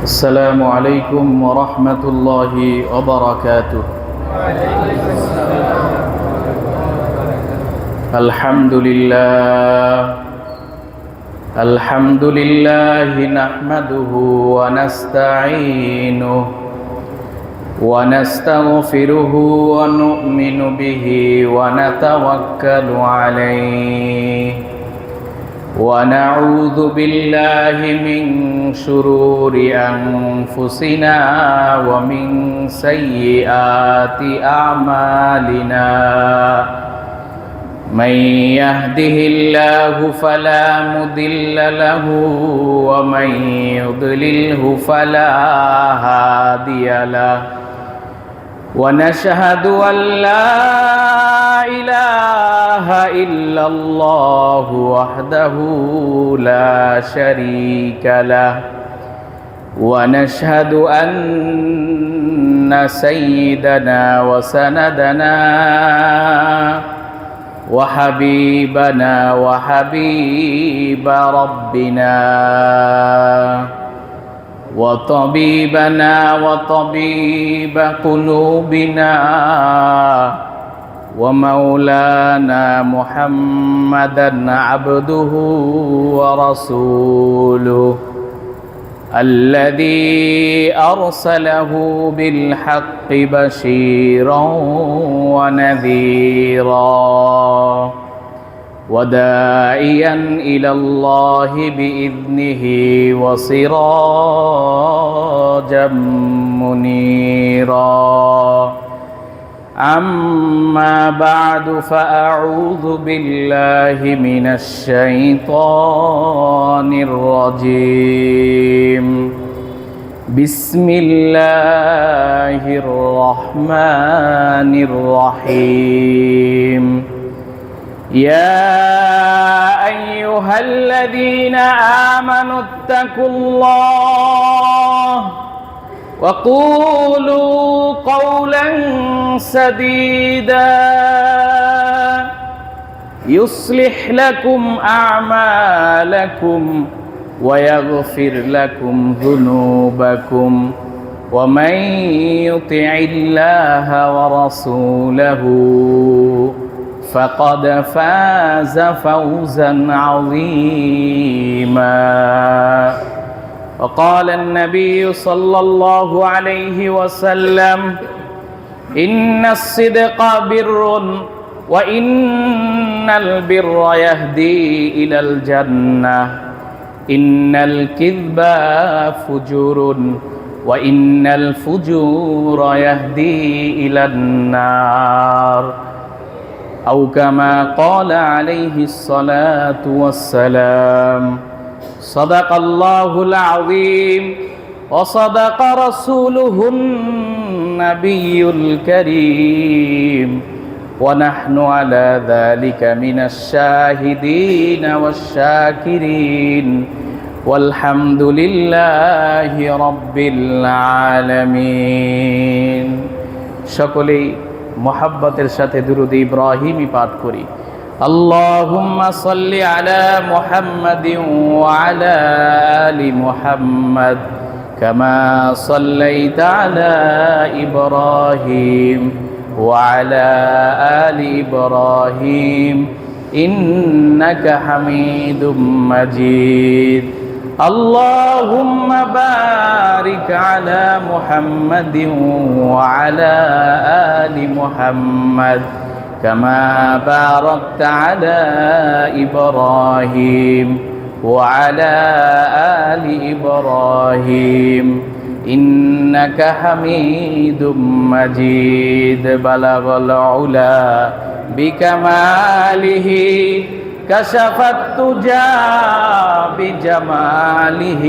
السلام عليكم ورحمة الله وبركاته. الحمد لله نحمده ونستعينه ونستغفره ونؤمن به ونتوكل عليه ونعوذ بالله من شرور أنفسنا ومن سيئات أعمالنا. من يهده الله فلا مضل له ومن يضلله فلا هادي له. ونشهد أن لا إله إلا الله وحده لا شريك له. ونشهد أن سيدنا وسندنا وحبيبنا وحبيب ربنا وطبيبنا وطبيب قلوبنا ومولانا محمدا عبده ورسوله الذي أرسله بالحق بشيرا ونذيرا وداعيا إلى الله بإذنه وسراجا منيرا. أما بعد فأعوذ بالله من الشيطان الرجيم. بسم الله الرحمن الرحيم. يا أيها الذين آمنوا اتقوا الله وقولوا قولا سديدا يصلح لكم أعمالكم ويغفر لكم ذنوبكم ومن يطع الله ورسوله فقد فاز فوزا عظيما. وقال النبي صلى الله عليه وسلم إن الصدق بر وإن البر يهدي إلى الجنة إن الكذب فجور وإن الفجور يهدي إلى النار أو كما قال عليه الصلاة والسلام. صدق الله العظيم وصدق رسوله النبي الكريم ونحن على ذلك من الشاهدين والشاكرين والحمد لله رب العالمين. সকলেই মোহাব্বতের সাথে দুরূদ ইব্রাহিমি পাঠ করি। আল্লাহুম্মা সাল্লি আলা মুহাম্মাদিন ওয়া আলা আলি মুহাম্মাদ কামা সাল্লাইতা আলা ইব্রাহিম ওয়া আলা আলি ইব্রাহিম ইন্নাকা হামিদুম মাজিদ। اللهم بارك على محمد وعلى آل محمد كما باركت على إبراهيم وعلى آل إبراهيم إنك حميد مجيد. بلغ العلا بكماله كشف الدجى بجماله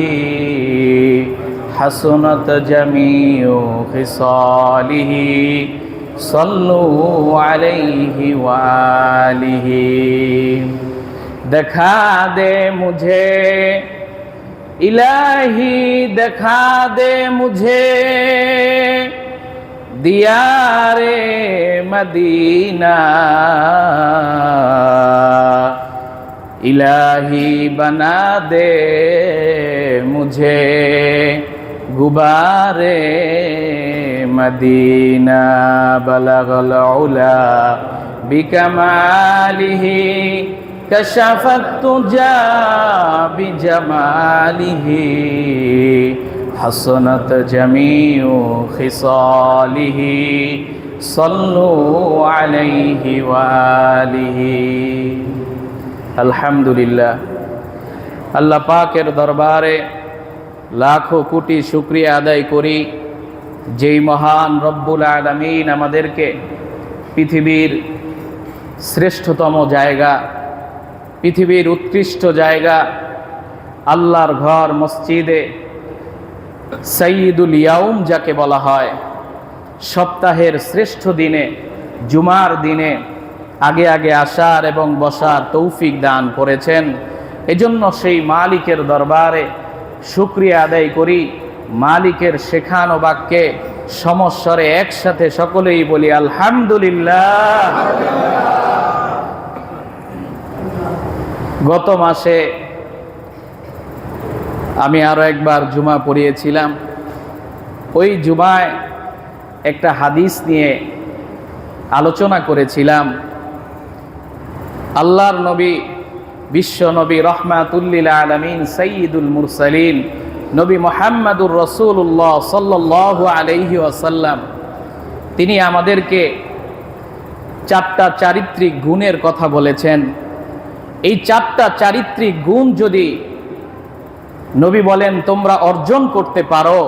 حسنت جميع خصاله صلوا عليه وآله. दिखा दे मुझे इलाही दिखा दे मुझे दियारे मदीना इलाही बना दे मुझे गुबारे मदीना बलगल उला बिकमालिही कशफत तुजा बिजमालिही हसनत जमीउ खिसालिही सल्लु अलैहि वालिही। अल्हम्दुलिल्लाह, আল্লাহ পাকের দরবারে লাখো কোটি শুকরিয়া আদায় করি, যেই মহান রব্বুল আলামিন আমাদেরকে পৃথিবীর শ্রেষ্ঠতম জায়গা, পৃথিবীর উৎকৃষ্ট জায়গা, আল্লাহর ঘর মসজিদে সাইয়্যিদুল ইয়াউম যাকে বলা হয়, সপ্তাহের শ্রেষ্ঠ দিনে জুমার দিনে আগে আগে আসার এবং বসার তৌফিক দান করেছেন। এজন্য সেই মালিকের দরবারে শুকরিয়া আদায় করি। মালিকের শেখানো বাক্যে সমস্বরে একসাথে সকলেই বলি আলহামদুলিল্লাহ। গত মাসে আমি আরো একবার জুমা পড়িয়েছিলাম। ওই জুমায় একটা হাদিস নিয়ে আলোচনা করেছিলাম। আল্লাহর নবী, বিশ্ব নবী, রহমাতুল্লিল আলামিন, সাইয়্যিদুল মুরসালিন নবী মুহাম্মদুর রাসূলুল্লাহ সাল্লাল্লাহু আলাইহি ওয়াসাল্লাম, তিনি আমাদেরকে 4টা চারিত্রিক গুণের কথা বলেছেন। এই 4টা চারিত্রিক গুণ যদি নবী বলেন তোমরা অর্জন করতে পারো,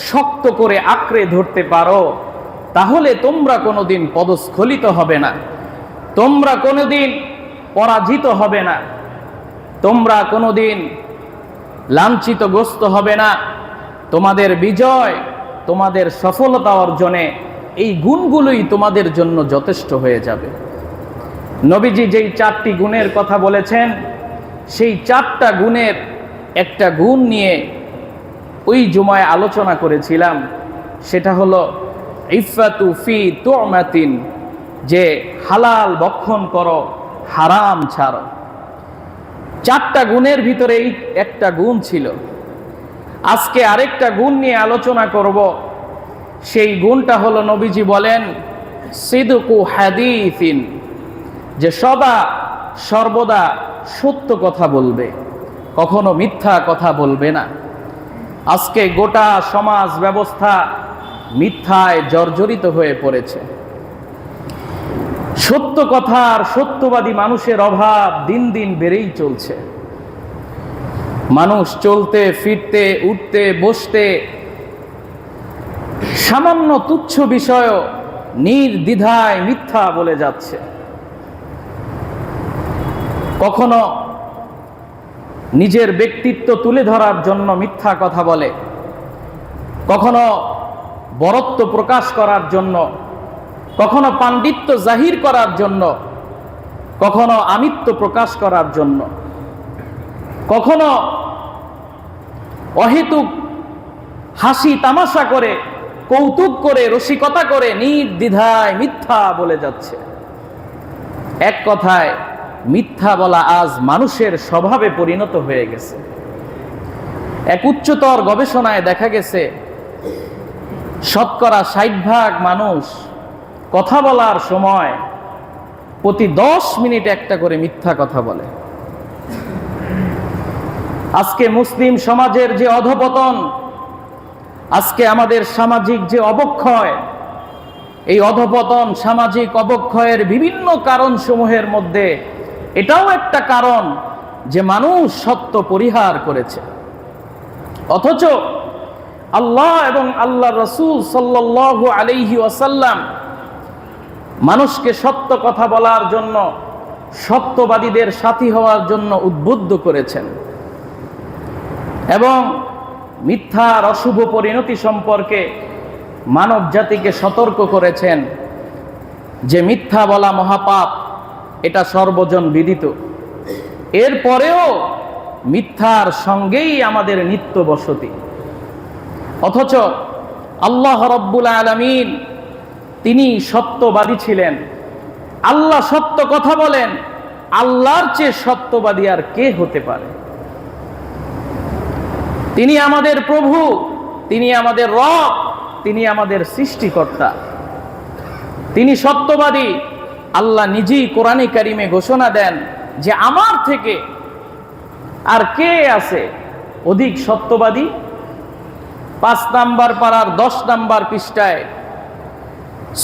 শক্ত করে আঁকড়ে ধরতে পারো, তাহলে তোমরা কোনোদিন পদস্খলিত হবে না, তোমরা কোনোদিন পরাজিত হবে না, তোমরা কোনোদিন লাঞ্ছিতগ্রস্ত হবে না। তোমাদের বিজয়, তোমাদের সফলতা অর্জনে এই গুণগুলোই তোমাদের জন্য যথেষ্ট হয়ে যাবে। নবীজি যেই 4টি গুণের কথা বলেছেন, সেই 4টা গুণের একটা গুণ নিয়ে ওই জুমায় আলোচনা করেছিলাম। সেটা হলো ইফাতু ফি তুমাতিন, যে হালাল ভক্ষণ করো, হারাম ছাড়ো। 4টা গুণের ভিতরে এই একটা গুণ ছিল। আজকে আরেকটা গুণ নিয়ে আলোচনা করব। সেই গুণটা হলো নবীজি বলেন সিদকু হাদিসিন, যে সর্বদা সত্য কথা বলবে, কখনো মিথ্যা কথা বলবে না। আজকে গোটা সমাজ ব্যবস্থা মিথ্যায় জর্জরিত হয়ে পড়েছে। সত্য কথার, সত্যবাদী মানুষের অভাব দিন দিন বেড়েই চলছে। মানুষ চলতে ফিরতে, উঠতে বসতে, সামান্য তুচ্ছ বিষয় নির্দ্বিধায় মিথ্যা বলে যাচ্ছে। কখনো নিজের ব্যক্তিত্ব তুলে ধরার জন্য মিথ্যা কথা বলে, কখনো বরত্ব প্রকাশ করার জন্য, কখনো পাণ্ডিত্য জাহির করার জন্য, কখনো আমিত্ব প্রকাশ করার জন্য, কখনো অহেতুক হাসি তামাশা করে, কৌতুক করে, রসিকতা করে নির্দ্বিধায় মিথ্যা বলে যাচ্ছে। এক কথায় মিথ্যা বলা আজ মানুষের স্বভাবে পরিণত হয়ে গেছে। এক উচ্চতর গবেষণায় দেখা গেছে শতকরা 60% মানুষ কথা বলার সময় প্রতি 10 মিনিট একটা করে মিথ্যা কথা বলে। আজকে মুসলিম সমাজের যে অধপতন, আজকে আমাদের সামাজিক যে অবক্ষয়, এই অধপতন, সামাজিক অবক্ষয়ের বিভিন্ন কারণ সমূহের মধ্যে এটাও একটা কারণ যে মানুষ সত্য পরিহার করেছে। অথচ আল্লাহ এবং আল্লাহ রাসূল সাল্লাল্লাহু আলাইহি ওয়াসাল্লাম মানুষকে সত্য কথা বলার জন্য, সত্যবাদীদের সাথী হওয়ার জন্য উদ্বুদ্ধ করেছেন এবং মিথ্যার অশুভ পরিণতি সম্পর্কে মানব জাতিকে সতর্ক করেছেন যে মিথ্যা বলা মহাপাপ, এটা সর্বজন বিদিত। এরপরেও মিথ্যার সঙ্গেই আমাদের নিত্য বসতি। অথচ আল্লাহ রাব্বুল আলামিন তিনি সত্যবাদী ছিলেন। আল্লাহ সত্য কথা বলেন, আল্লাহর চেয়ে সত্যবাদী আর কে হতে পারে? তিনি আমাদের প্রভু, তিনি আমাদের রব, তিনি আমাদের সৃষ্টিকর্তা, তিনি সত্যবাদী। আল্লাহ নিজেই কোরআনে কারিমে ঘোষণা দেন যে আমার থেকে আর কে আছে অধিক সত্যবাদী। 5 নাম্বার পারার 10 নাম্বার পৃষ্ঠায়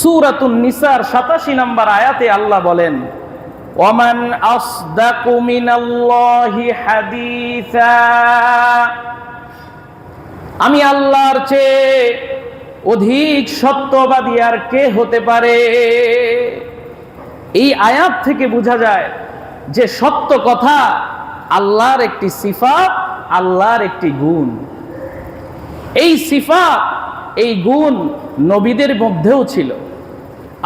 সূরাতুন নিসার 87 নাম্বার আয়াতে আল্লাহ বলেন, ওয়ামান আসদাকু মিনাল্লাহি হাদিসা, আমি আল্লাহর চেয়ে অধিক সত্যবাদী আর কে হতে পারে। এই আয়াত থেকে বোঝা যায় যে সত্য কথা আল্লাহর একটি সিফাত, আল্লাহর একটি গুণ। এই সিফাত, এই গুণ নবীদের মধ্যেও ছিল।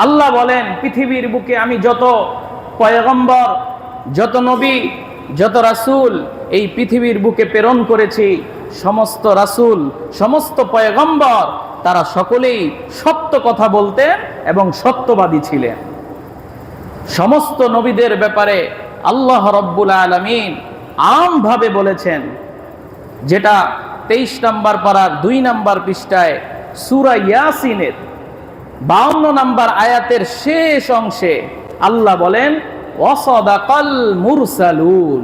আল্লাহ বলেন, পৃথিবীর বুকে আমি যত পয়গম্বর, যত নবী, যত রাসূল এই পৃথিবীর বুকে প্রেরণ করেছি, সমস্ত রাসূল, সমস্ত পয়গম্বর তারা সকলেই সত্য কথা বলতেন এবং সত্যবাদী ছিলেন। সমস্ত নবীদের ব্যাপারে আল্লাহ রাব্বুল আলামিন আমভাবে বলেছেন, যেটা 23 নাম্বার পারার 2 নাম্বার পৃষ্ঠায় সূরা ইয়াসিনের 52 নাম্বার আয়াতের শেষ অংশে আল্লাহ বলেন, ওয়াসাদাকাল মুরসালুন,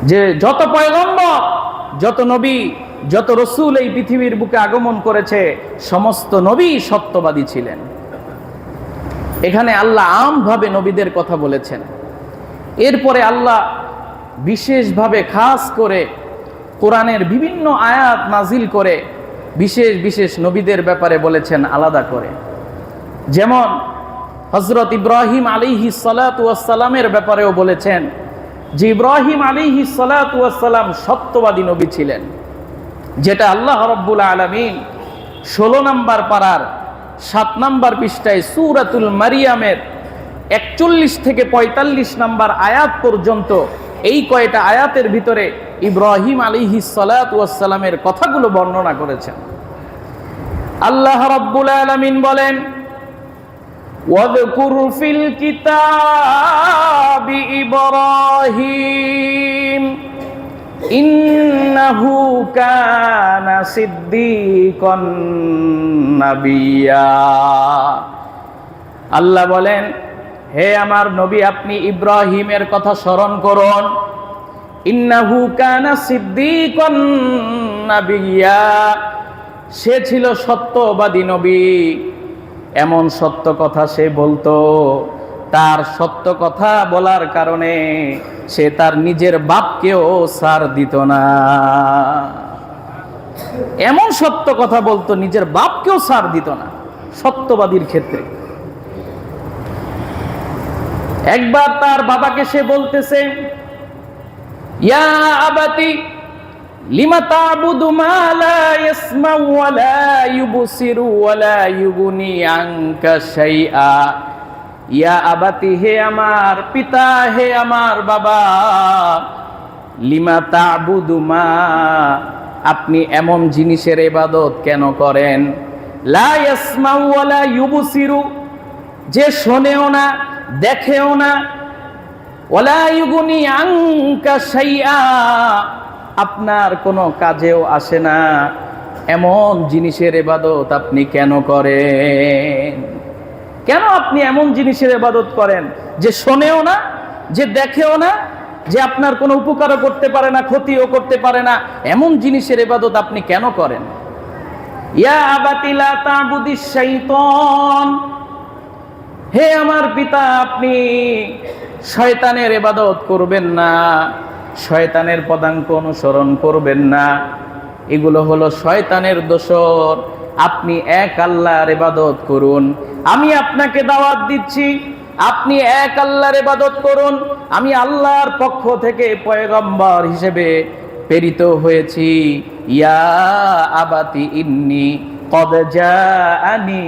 যে যত পয়গম্বর, যত নবী, যত রসুল এই পৃথিবীর বুকে আগমন করেছে সমস্ত নবী সত্যবাদী ছিলেন। এখানে আল্লাহ আমভাবে নবীদের কথা বলেছেন। এরপরে আল্লাহ বিশেষভাবে খাস করে কোরআনের বিভিন্ন আয়াত নাজিল করে বিশেষ বিশেষ নবীদের ব্যাপারে বলেছেন আলাদা করে। যেমন হযরত ইব্রাহিম আলাইহিস সালাতু ওয়াস সালামের ব্যাপারেও বলেছেন যে ইব্রাহিম আলাইহিস সালাতু ওয়াস সালাম সত্যবাদী নবী ছিলেন, যেটা আল্লাহ রাব্বুল আলামিন 16 নাম্বার পারার 7 নাম্বার পৃষ্ঠায় সূরাতুল মারিয়ামের 41 থেকে 45 নাম্বার আয়াত পর্যন্ত এই কয়টা আয়াতের ভিতরে ইব্রাহিম আলাইহিস সালাতু ওয়াস সালামের কথাগুলো বর্ণনা করেছেন। আল্লাহ রাব্বুল আলামিন বলেন, ওয়াযকুর ফিল কিতাবি ইব্রাহিম ইন্নাহু কানা সিদ্দীকান নাবিয়্যা। আল্লাহ বলেন, হে আমার নবী, আপনি ইব্রাহিমের কথা স্মরণ করুন। ইন্নাহু কানা সিদ্দীকান নাবিয়্যা, সে ছিল সত্যবাদী নবী। এমন সত্য কথা সে বলতো, তার সত্য কথা বলার কারণে সে তার নিজের বাপকেও ছাড় দিত না। এমন সত্য কথা বলতো, নিজের বাপকেও ছাড় দিত না সত্যবাদীর ক্ষেত্রে। একবার তার বাবাকে সে বলতেছে, ইয়া আবাতি লিমা তা'বুদু মা লা ইয়াসমাউ ওয়া লা ইউবসিরু ওয়া লা ইউগনি আনকা শাইআ। ইয়া আবাতি, হে আমার পিতা, হে আমার বাবা, লিমা তা'বুদু মা, আপনি এমন জিনিসের ইবাদত কেন করেন? লা ইয়াসমাউ ওয়া লা ইউবসিরু, যে শোনেও না, দেখেও না, ওয়া লা ইউগনি আনকা শাইআ, আপনার কোনো কাজেও আসে না, এমন জিনিসের ইবাদত আপনি কেন করেন? কেন আপনি এমন জিনিসের ইবাদত করেন যে শোনেও না, যে দেখেও না, যে আপনার কোনো উপকারও করতে পারে না, ক্ষতিও করতে পারে না, এমন জিনিসের ইবাদত আপনি কেন করেন? ইয়া আবাতি লা তা'বুদিশ শাইতান, হে আমার পিতা, আপনি শয়তানের ইবাদত করবেন না, শয়তানের পদাঙ্ক অনুসরণ করবেন না। এগুলো হলো শয়তানের দোসর। আপনি এক আল্লাহর ইবাদত করুন। আমি আপনাকে দাওয়াত দিচ্ছি, আপনি এক আল্লাহর ইবাদত করুন। আমি আল্লাহর পক্ষ থেকে পয়গম্বর হিসেবে প্রেরিত হয়েছি। ইয়া আবাতি ইন্নী কদ জাআনি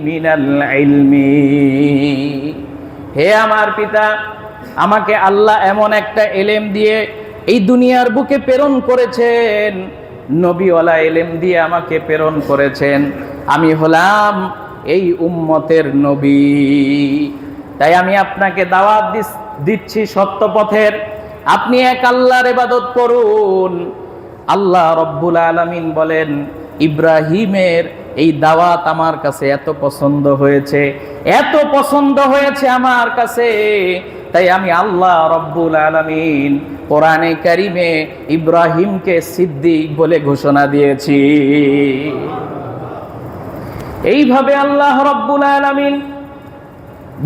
মিনাল ইলমি, হে আমার পিতা, আমাকে আল্লাহ এমন একটা ইলম দিয়ে এই দুনিয়ার বুকে প্রেরণ করেছেন, নবীওয়ালা ইলম দিয়ে আমাকে প্রেরণ করেছেন। আমি হলাম এই উম্মতের নবী। তাই আমি আপনাকে দাওয়াত দিচ্ছি সত্য পথের। আপনি এক আল্লাহর ইবাদত করুন। আল্লাহ রব্বুল আলামিন বলেন, ইব্রাহিমের এই দাওয়াত আমার কাছে এত পছন্দ হয়েছে, এত পছন্দ হয়েছে আমার কাছে, তাই আমি আল্লাহ রব্বুল আলামিন কোরআনে কারিমে ইব্রাহিমকে সিদ্দিক বলে ঘোষণা দিয়েছি। এইভাবে আল্লাহ রব্বুল আলামিন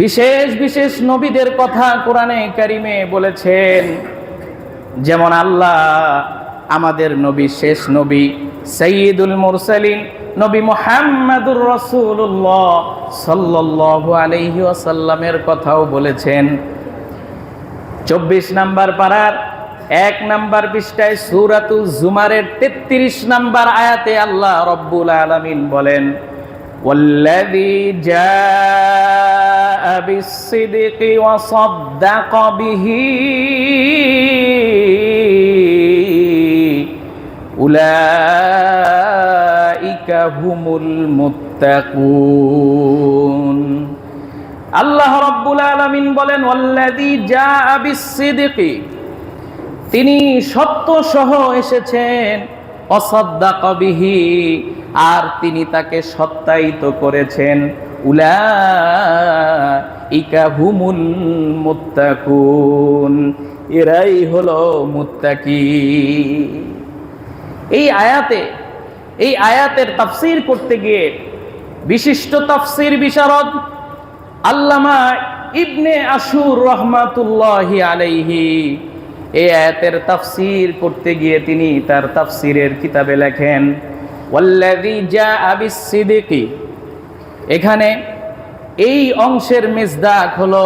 বিশেষ বিশেষ নবীদের কথা কোরআনে কারিমে বলেছেন। যেমন আল্লাহ আমাদের নবী, শেষ নবী সাইয়্যিদুল মুরসালিন নবী মুহাম্মদুর রাসূলুল্লাহ সাল্লাল্লাহু আলাইহি ওয়াসাল্লামের কথাও বলেছেন। 24 নম্বর পারার 1 নম্বর পৃষ্ঠায় সূরাতুজ জুমারের 33 নম্বর আয়াতে আল্লাহ রব্বুল আলামিন বলেন, ওয়াল্লাযী জাআ বিস-সিদকি ওয়া সাদ্দাকা বিহি উলাইকা হুমুল মুত্তাকুন। আল্লাহ রাব্বুল আলামিন বলেন, ওয়াল্লাযী জাআ বিস-সিদকি, তিনি সত্য সহ এসেছেন, ওয়াসাদ্দাকা বিহি, আর তিনি তাকে সত্যায়িত করেছেন, উলাইকা হুমুল মুত্তাকুন, এরাই হলো মুত্তাকি। এই আয়াতের তাফসীর করতে গিয়ে বিশিষ্ট তাফসীর বিশারদ আল্লামা ইবনে আশুর রহমাতুল্লাহি আলাইহি এই আয়াতের তাফসীর করতে গিয়ে তিনি তার তাফসীরের কিতাবে লেখেন, ওয়াল্লাযী জাআ বিস-সিদকি, এখানে এই অংশের মিসদাক হলো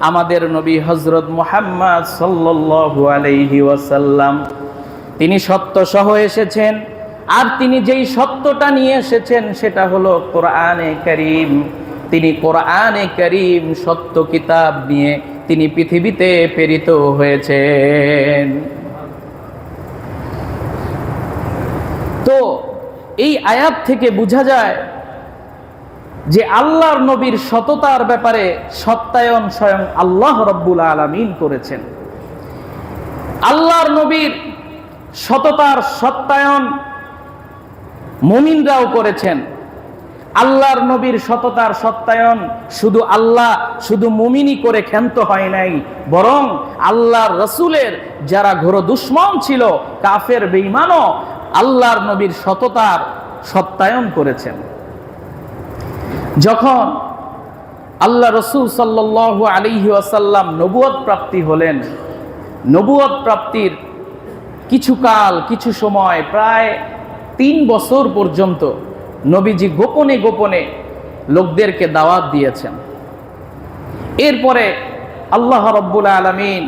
আমাদের নবী হযরত মুহাম্মদ সাল্লাল্লাহু আলাইহি ওয়াসাল্লাম। তিনি সত্য সহ এসেছেন, আর তিনি যেই সত্যটা নিয়ে এসেছেন সেটা হলো কোরআনে কারীম। তিনি কোরআনে কারীম সত্য কিতাব নিয়ে তিনি পৃথিবীতে প্রেরিত হয়েছেন। তো এই আয়াত থেকে বোঝা যায় যে আল্লাহর নবীর সততার ব্যাপারে সত্যায়ন স্বয়ং আল্লাহ রাব্বুল আলামিন করেছেন। আল্লাহর নবীর সততার সত্যায়ন মুমিনরাও করেছেন। আল্লাহর নবীর সততার সত্যায়ন শুধু মুমিনই করে ক্ষান্ত হয় নাই, বরং আল্লাহর রাসূলের যারা ঘোর দুশমন ছিল, কাফের বেঈমানও আল্লাহর নবীর সততার সত্যায়ন করেছেন। যখন আল্লাহ রাসূল সাল্লাল্লাহু আলাইহি ওয়াসাল্লাম নবুয়ত প্রাপ্তি হলেন, নবুয়ত প্রাপ্তির কিছু সময় প্রায় 3 বছর পর্যন্ত নবীজি গোপনে গোপনে লোকদেরকে দাওয়াত দিয়েছেন। এরপরে আল্লাহ রাব্বুল আলামিন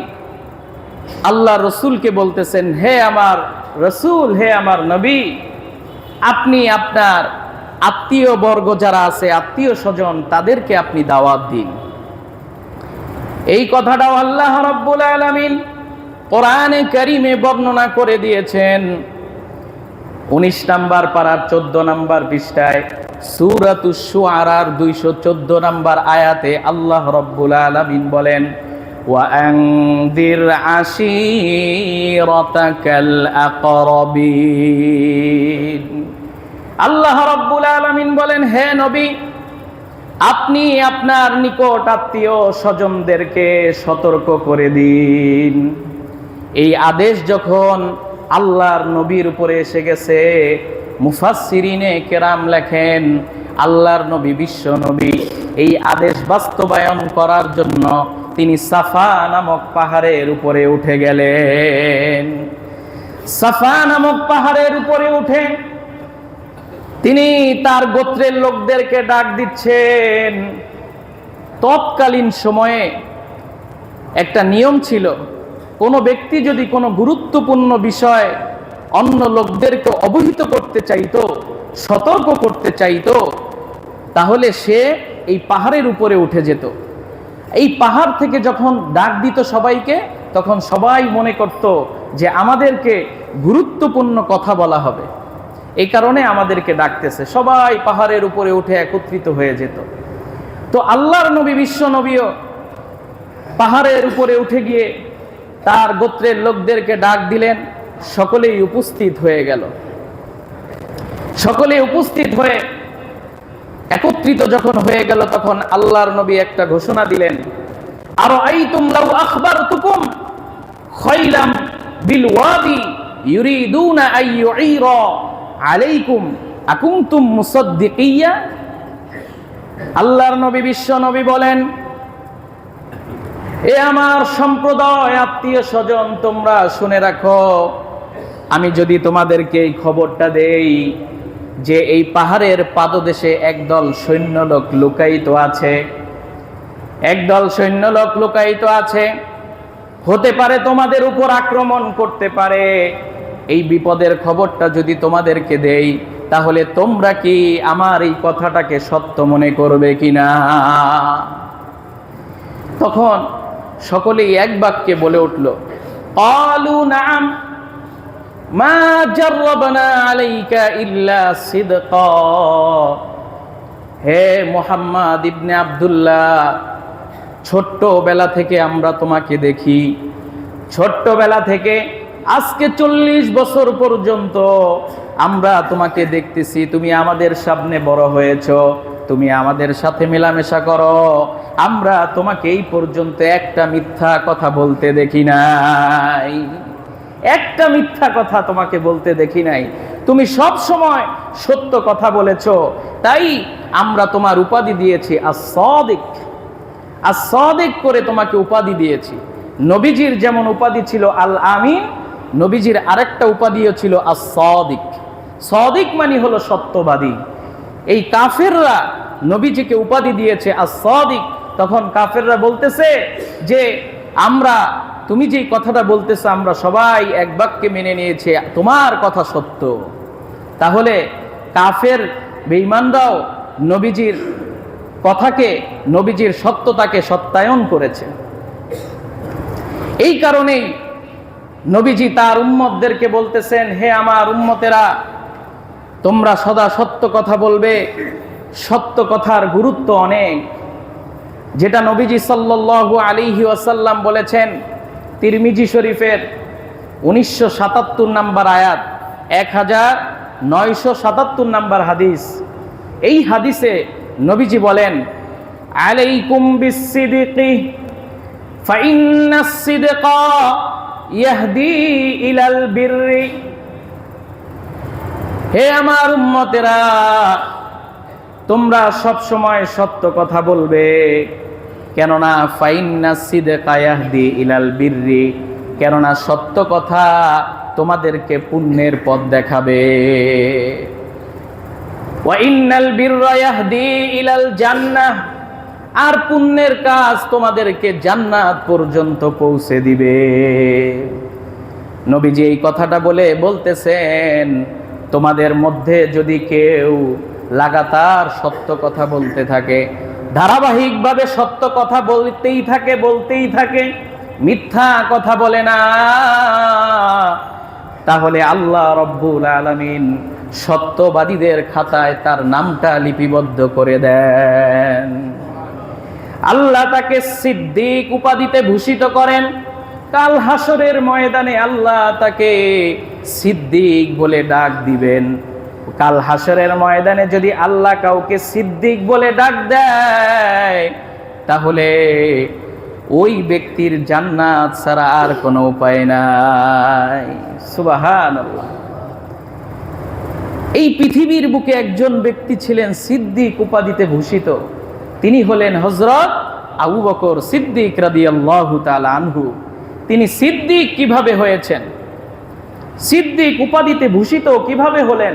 আল্লাহ রসুলকে বলতেছেন, হে আমার রসুল, হে আমার নবী, আপনি আপনার আত্মীয় বর্গ যারা আছে, আত্মীয় স্বজন, তাদেরকে আপনি দাওয়াত দিন। এই কথাটাও আল্লাহ রাব্বুল আলামিন কোরআনে কারীমে বর্ণনা করে দিয়েছেন। 19 নম্বর পারার 14 নম্বর পৃষ্ঠায় সূরাতুশ শুআরার 214 নম্বর আয়াতে আল্লাহ রাব্বুল আলামিন বলেন, ওয়া আনদির আশীরাতাকাল আকরাবিন। আল্লাহ রাব্বুল আলামিন বলেন, হে নবী, আপনি আপনার নিকট আত্মীয় স্বজনদেরকে সতর্ক করে দিন। এই আদেশ যখন আল্লাহর নবীর উপরে এসে গেছে, মুফাসসিরিনে কেরাম লেখেন, আল্লাহর নবী, বিশ্ব নবী, এই আদেশ বাস্তবায়ন করার জন্য তিনি সাফা নামক পাহাড়ের উপরে উঠে গেলেন। সাফা নামক পাহাড়ের উপরে উঠে তিনি তার গোত্রের লোকদেরকে ডাক দিচ্ছেন। তৎকালীন সময়ে একটা নিয়ম ছিল, কোনো ব্যক্তি যদি কোনো গুরুত্বপূর্ণ বিষয় অন্য লোকদেরকে অবহিত করতে চাইতো, সতর্ক করতে চাইতো, তাহলে সে এই পাহাড়ের উপরে উঠে যেত। এই পাহাড় থেকে যখন ডাক দিত সবাইকে, তখন সবাই মনে করত যে আমাদেরকে গুরুত্বপূর্ণ কথা বলা হবে, এই কারণে আমাদেরকে ডাকতেছে। সবাই পাহাড়ের উপরে উঠে একত্রিত হয়ে যেত। তো আল্লাহর নবী, বিশ্ব নবীও পাহাড়ের উপরে উঠে গিয়ে তার গোত্রের লোকদেরকে ডাক দিলেন। সকলেই উপস্থিত হয়ে গেল। সকলে উপস্থিত হয়ে একত্রিত যখন হয়ে গেল, তখন আল্লাহর নবী একটা ঘোষণা দিলেন, আরাআইতুম লাউ আখবারতুকুম খাইলাম বিল ওয়াদি ইউরিদুনা আন ইউইরা আলাইকুম আকুনতুম মুসাদ্দিকিয়া। আল্লাহর নবী, বিশ্ব নবী বলেন, এ আমার সম্প্রদায়, আত্মীয় স্বজন, তোমরা শুনে রাখো, আমি যদি তোমাদেরকে এই খবরটা দেই যে এই পাহাড়ের পাদদেশে একদল সৈন্যলোক লুকায়িত আছে, একদল সৈন্যলোক লুকায়িত আছে, হতে পারে তোমাদের উপর আক্রমণ করতে পারে, এই বিপদের খবরটা যদি তোমাদেরকে দেই, তাহলে তোমরা কি আমার এই কথাটাকে সত্য মনে করবে কিনা? তখন সকলেই এক বাক্যে বলে উঠল, ক্বালু নাআম মা জাররাবনা আলাইকা ইল্লা সিদকা। হে মুহাম্মদ ইবনে আব্দুল্লাহ, ছোট্টবেলা থেকে আমরা তোমাকে দেখি, ছোট্টবেলা থেকে আজকে 40 বছর পর্যন্ত আমরা তোমাকে দেখতেছি, তুমি আমাদের সামনে বড় হয়েছো, তুমি আমাদের সাথে মেলামেশা করো, আমরা তোমাকে এই পর্যন্ত একটা মিথ্যা কথা বলতে দেখি নাই, একটা মিথ্যা কথা তোমাকে বলতে দেখি নাই, তুমি সব সময় সত্য কথা বলেছো, তাই আমরা তোমার উপাধি দিয়েছি as-সাদিক। as-সাদিক করে তোমাকে উপাধি দিয়েছি। নবীজির যেমন উপাধি ছিল আল আমিন, নবীজির আরেকটা উপাধিও ছিল as-সাদিক। সাদিক মানে হলো সত্যবাদী। এই কাফেররা নবীজিকে উপাধি দিয়েছে as-সাদিক। তখন কাফেররা বলতেছে যে আমরা, তুমি যে কথাটা বলতেছো আমরা সবাই এক বাক্যে মেনে নিয়েছি, তোমার কথা সত্য। তাহলে কাফের বেঈমানরাও নবীজির কথাকে, নবীজির সত্যতাকে সত্যায়ন করেছে। এই কারণেই নবীজি তার উম্মতদেরকে বলতেছেন, হে আমার উম্মতেরা, তোমরা সদা সত্য কথা বলবে। সত্য কথার গুরুত্ব অনেক, যেটা নবীজি সাল্লাল্লাহু আলাইহি ওয়াসাল্লাম বলেছেন তিরমিজি শরীফের 1977 নম্বর আয়াত, 1977 নম্বর হাদিস। এই হাদিসে নবীজি বলেন, আলাইকুম বিস-সিদকি ফাইন্নাস-সিদকা ইয়াহদি ইলাল বিররি। হে আমার উম্মতেরা, তোমরা সব সময় সত্য কথা বলবে, কেননা ফাইন্নাস-সিদকা ইয়াহদি ইলাল বিররি, কেননা সত্য কথা তোমাদেরকে পুণ্যের পথ দেখাবে। ওয়া ইন্নাল বিররা ইয়াহদি ইলাল জান্নাহ, আর পুণ্যের কাজ তোমাদেরকে জান্নাত পর্যন্ত পৌঁছে দিবে। নবীজি এই কথাটা বলতেছেন, তোমাদের মধ্যে যদি কেউ লাগাতার সত্য কথা বলতে থাকে, ধারাবাহিকভাবে সত্য কথা বলতেই থাকে, মিথ্যা কথা বলে না, তাহলে আল্লাহ রব্বুল আলামিন সত্যবাদীদের খাতায় তার নামটা লিপিবদ্ধ করে দেন। আল্লাহ তাকে সিদ্দিক উপাধিতে ভূষিত করেন। কাল হাসরের ময়দানে আল্লাহ তাকে সিদ্দিক বলে ডাক দিবেন। কাল হাসরের ময়দানে যদি আল্লাহ কাউকে সিদ্দিক বলে ডাক দেয়, তাহলে ওই ব্যক্তির জান্নাত ছাড়া আর কোনো উপায় নাই। সুবহানাল্লাহ। এই পৃথিবীর বুকে একজন ব্যক্তি ছিলেন সিদ্দিক উপাধিতে ভূষিত, তিনি হলেন হযরত আবু বকর সিদ্দিক রাদিয়াল্লাহু তাআলা আনহু। তিনি সিদ্দিক কিভাবে হয়েছেন, সিদ্দিক উপাধিতে ভূষিত কিভাবে হলেন?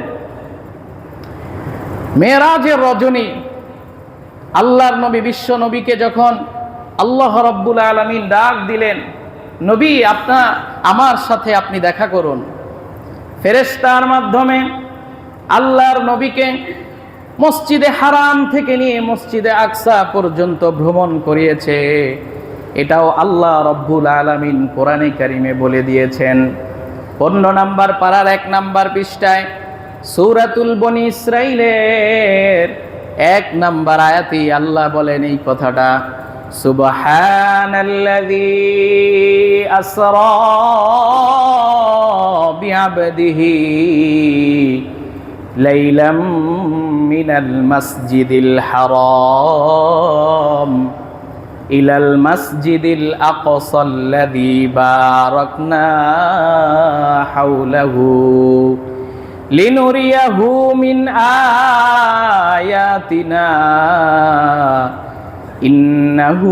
মেরাজের রজনী আল্লাহর নবী, বিশ্ব নবীকে যখন আল্লাহ রাব্বুল আলামিন ডাক দিলেন, নবী আমার সাথে আপনি দেখা করুন। ফেরেশতার মাধ্যমে আল্লাহর নবীকে মসজিদে হারাম থেকে নিয়ে মসজিদে আকসা পর্যন্ত ভ্রমণ করিয়েছে। এটাও আল্লাহ রাব্বুল আলামিন কোরআনে কারিমে বলে দিয়েছেন। 15 নম্বর পারার 1 নম্বর পৃষ্ঠায় সূরাতুল বনি ইসরাঈলের 1 নম্বর আয়াতে আল্লাহ বলেন এই কথাটা, সুবহানাল্লাযী আসরা বিআবদিহি লাইলাম মিনাল মাসজিদিল হারাম ইলাল মাসজিদিল আকসাল্লাযী বারাকনা হাওলাহু লিনুরিয়াহু মিন আয়াতিনা ইন্নাহু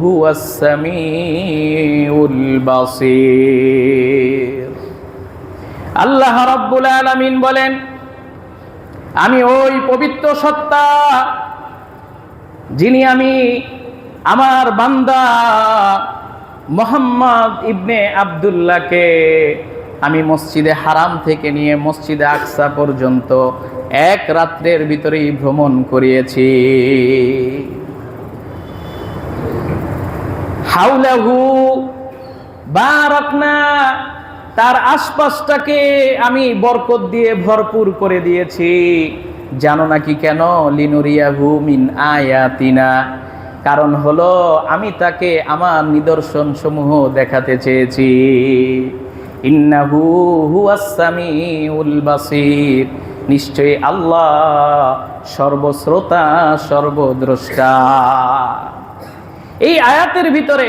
হুয়াস সামিউল বাসীর। আল্লাহ রাব্বুল আলামিন বলেন, আমি ওই পবিত্র সত্তা যিনি আমি আমার বান্দা মুহাম্মদ ইবনে আব্দুল্লাহকে আমি মসজিদে হারাম থেকে নিয়ে মসজিদে আকসা পর্যন্ত এক রাত্রের ভিতরেই ভ্রমণ করিয়েছি। হাওলাহু বারাকনা, তার আশপাশটাকে আমি বরকত দিয়ে ভরপুর করে দিয়েছি। জানো নাকি কেন? লিনুরিয়াহু মিন আয়াতিনা, কারণ হলো আমি তাকে আমার নিদর্শন সমূহ দেখাতে চেয়েছি। ইন্নাহু হুয়াস সামিউল বাসীর, নিশ্চয়ই আল্লাহ সর্বশ্রোতা সর্বদ্রষ্টা। এই আয়াতের ভিতরে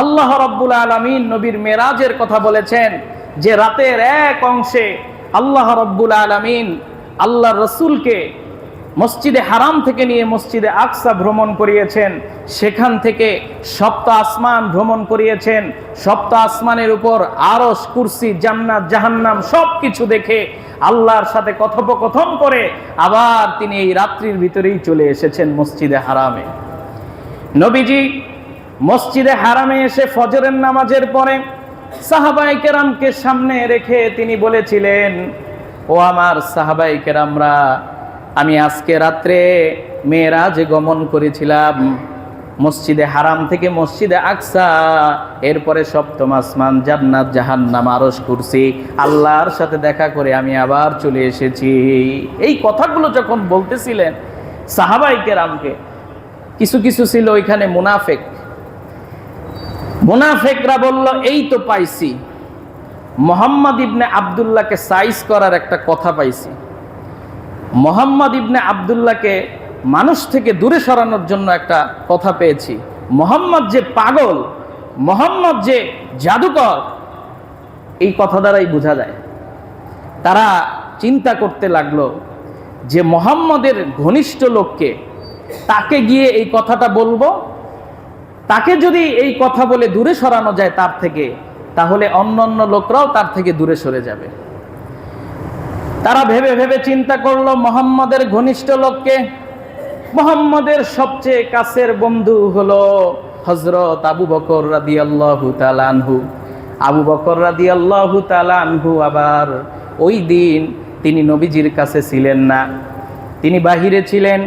আল্লাহ রাব্বুল আলামিন নবীর মেরাজের কথা বলেছেন, যে রাতের এক অংশে আল্লাহ রাব্বুল আলামিন আল্লাহর রাসূলকে মসজিদে হারাম থেকে নিয়ে মসজিদে আকসা ভ্রমণ করিয়েছেন। সেখান থেকে সপ্ত আসমান ভ্রমণ করিয়েছেন। সপ্ত আসমানের উপর আরশ, কুরসি, জান্নাত, জাহান্নাম সব কিছু দেখে আল্লাহর সাথে কথোপকথন করে আবার তিনি এই রাত্রির ভিতরেই চলে এসেছেন মসজিদে হারামে। নবীজি মসজিদে হারামে এসে ফজরের নামাজের পরে সাহাবায়ে কেরামকে সামনে রেখে তিনি বলেছিলেন, ও আমার সাহাবায়ে কেরামরা, আমি আজকে রাত্রে মেরাজে গমন করেছিলাম মসজিদে হারাম থেকে মসজিদে আকসা, এরপরে সপ্তম আসমান, জান্নাত, জাহান্নাম, আরশ, কুরসি, আল্লাহর সাথে দেখা করে আমি আবার চলে এসেছি। এই কথাগুলো যখন বলতেছিলেন সাহাবায়ে কেরামকে, কিছু কিছু ছিল ওইখানে মুনাফিক। মুনাফিকরা বলল, এই তো পাইছি, মুহাম্মদ ইবনে আব্দুল্লাহকে সাইজ করার একটা কথা পাইছি। মুহাম্মদ ইবনে আব্দুল্লাহকে মানুষ থেকে দূরে সরানোর জন্য একটা কথা পেয়েছি। মুহাম্মদ যে পাগল, মুহাম্মদ যে জাদুকর, এই কথা দ্বারাই বোঝা যায়। তারা চিন্তা করতে লাগলো যে মুহাম্মদের ঘনিষ্ঠ লোককে, তাকে গিয়ে এই কথাটা বলবো, তাকে যদি এই কথা বলে দূরে সরানো যায় তার থেকে, তাহলে অন্যান্য লোকরাও তার থেকে দূরে সরে যাবে। তারা ভেবে ভেবে চিন্তা করলো মুহাম্মদের ঘনিষ্ঠ লোককে। মুহাম্মদের সবচেয়ে কাছের বন্ধু হলো হযরত আবু বকর রাদিয়াল্লাহু তাআলা আনহু। আবু বকর রাদিয়াল্লাহু তাআলা আনহু আবার ওই দিন তিনি নবীজির কাছে ছিলেন না, তিনি বাহিরে ছিলেন।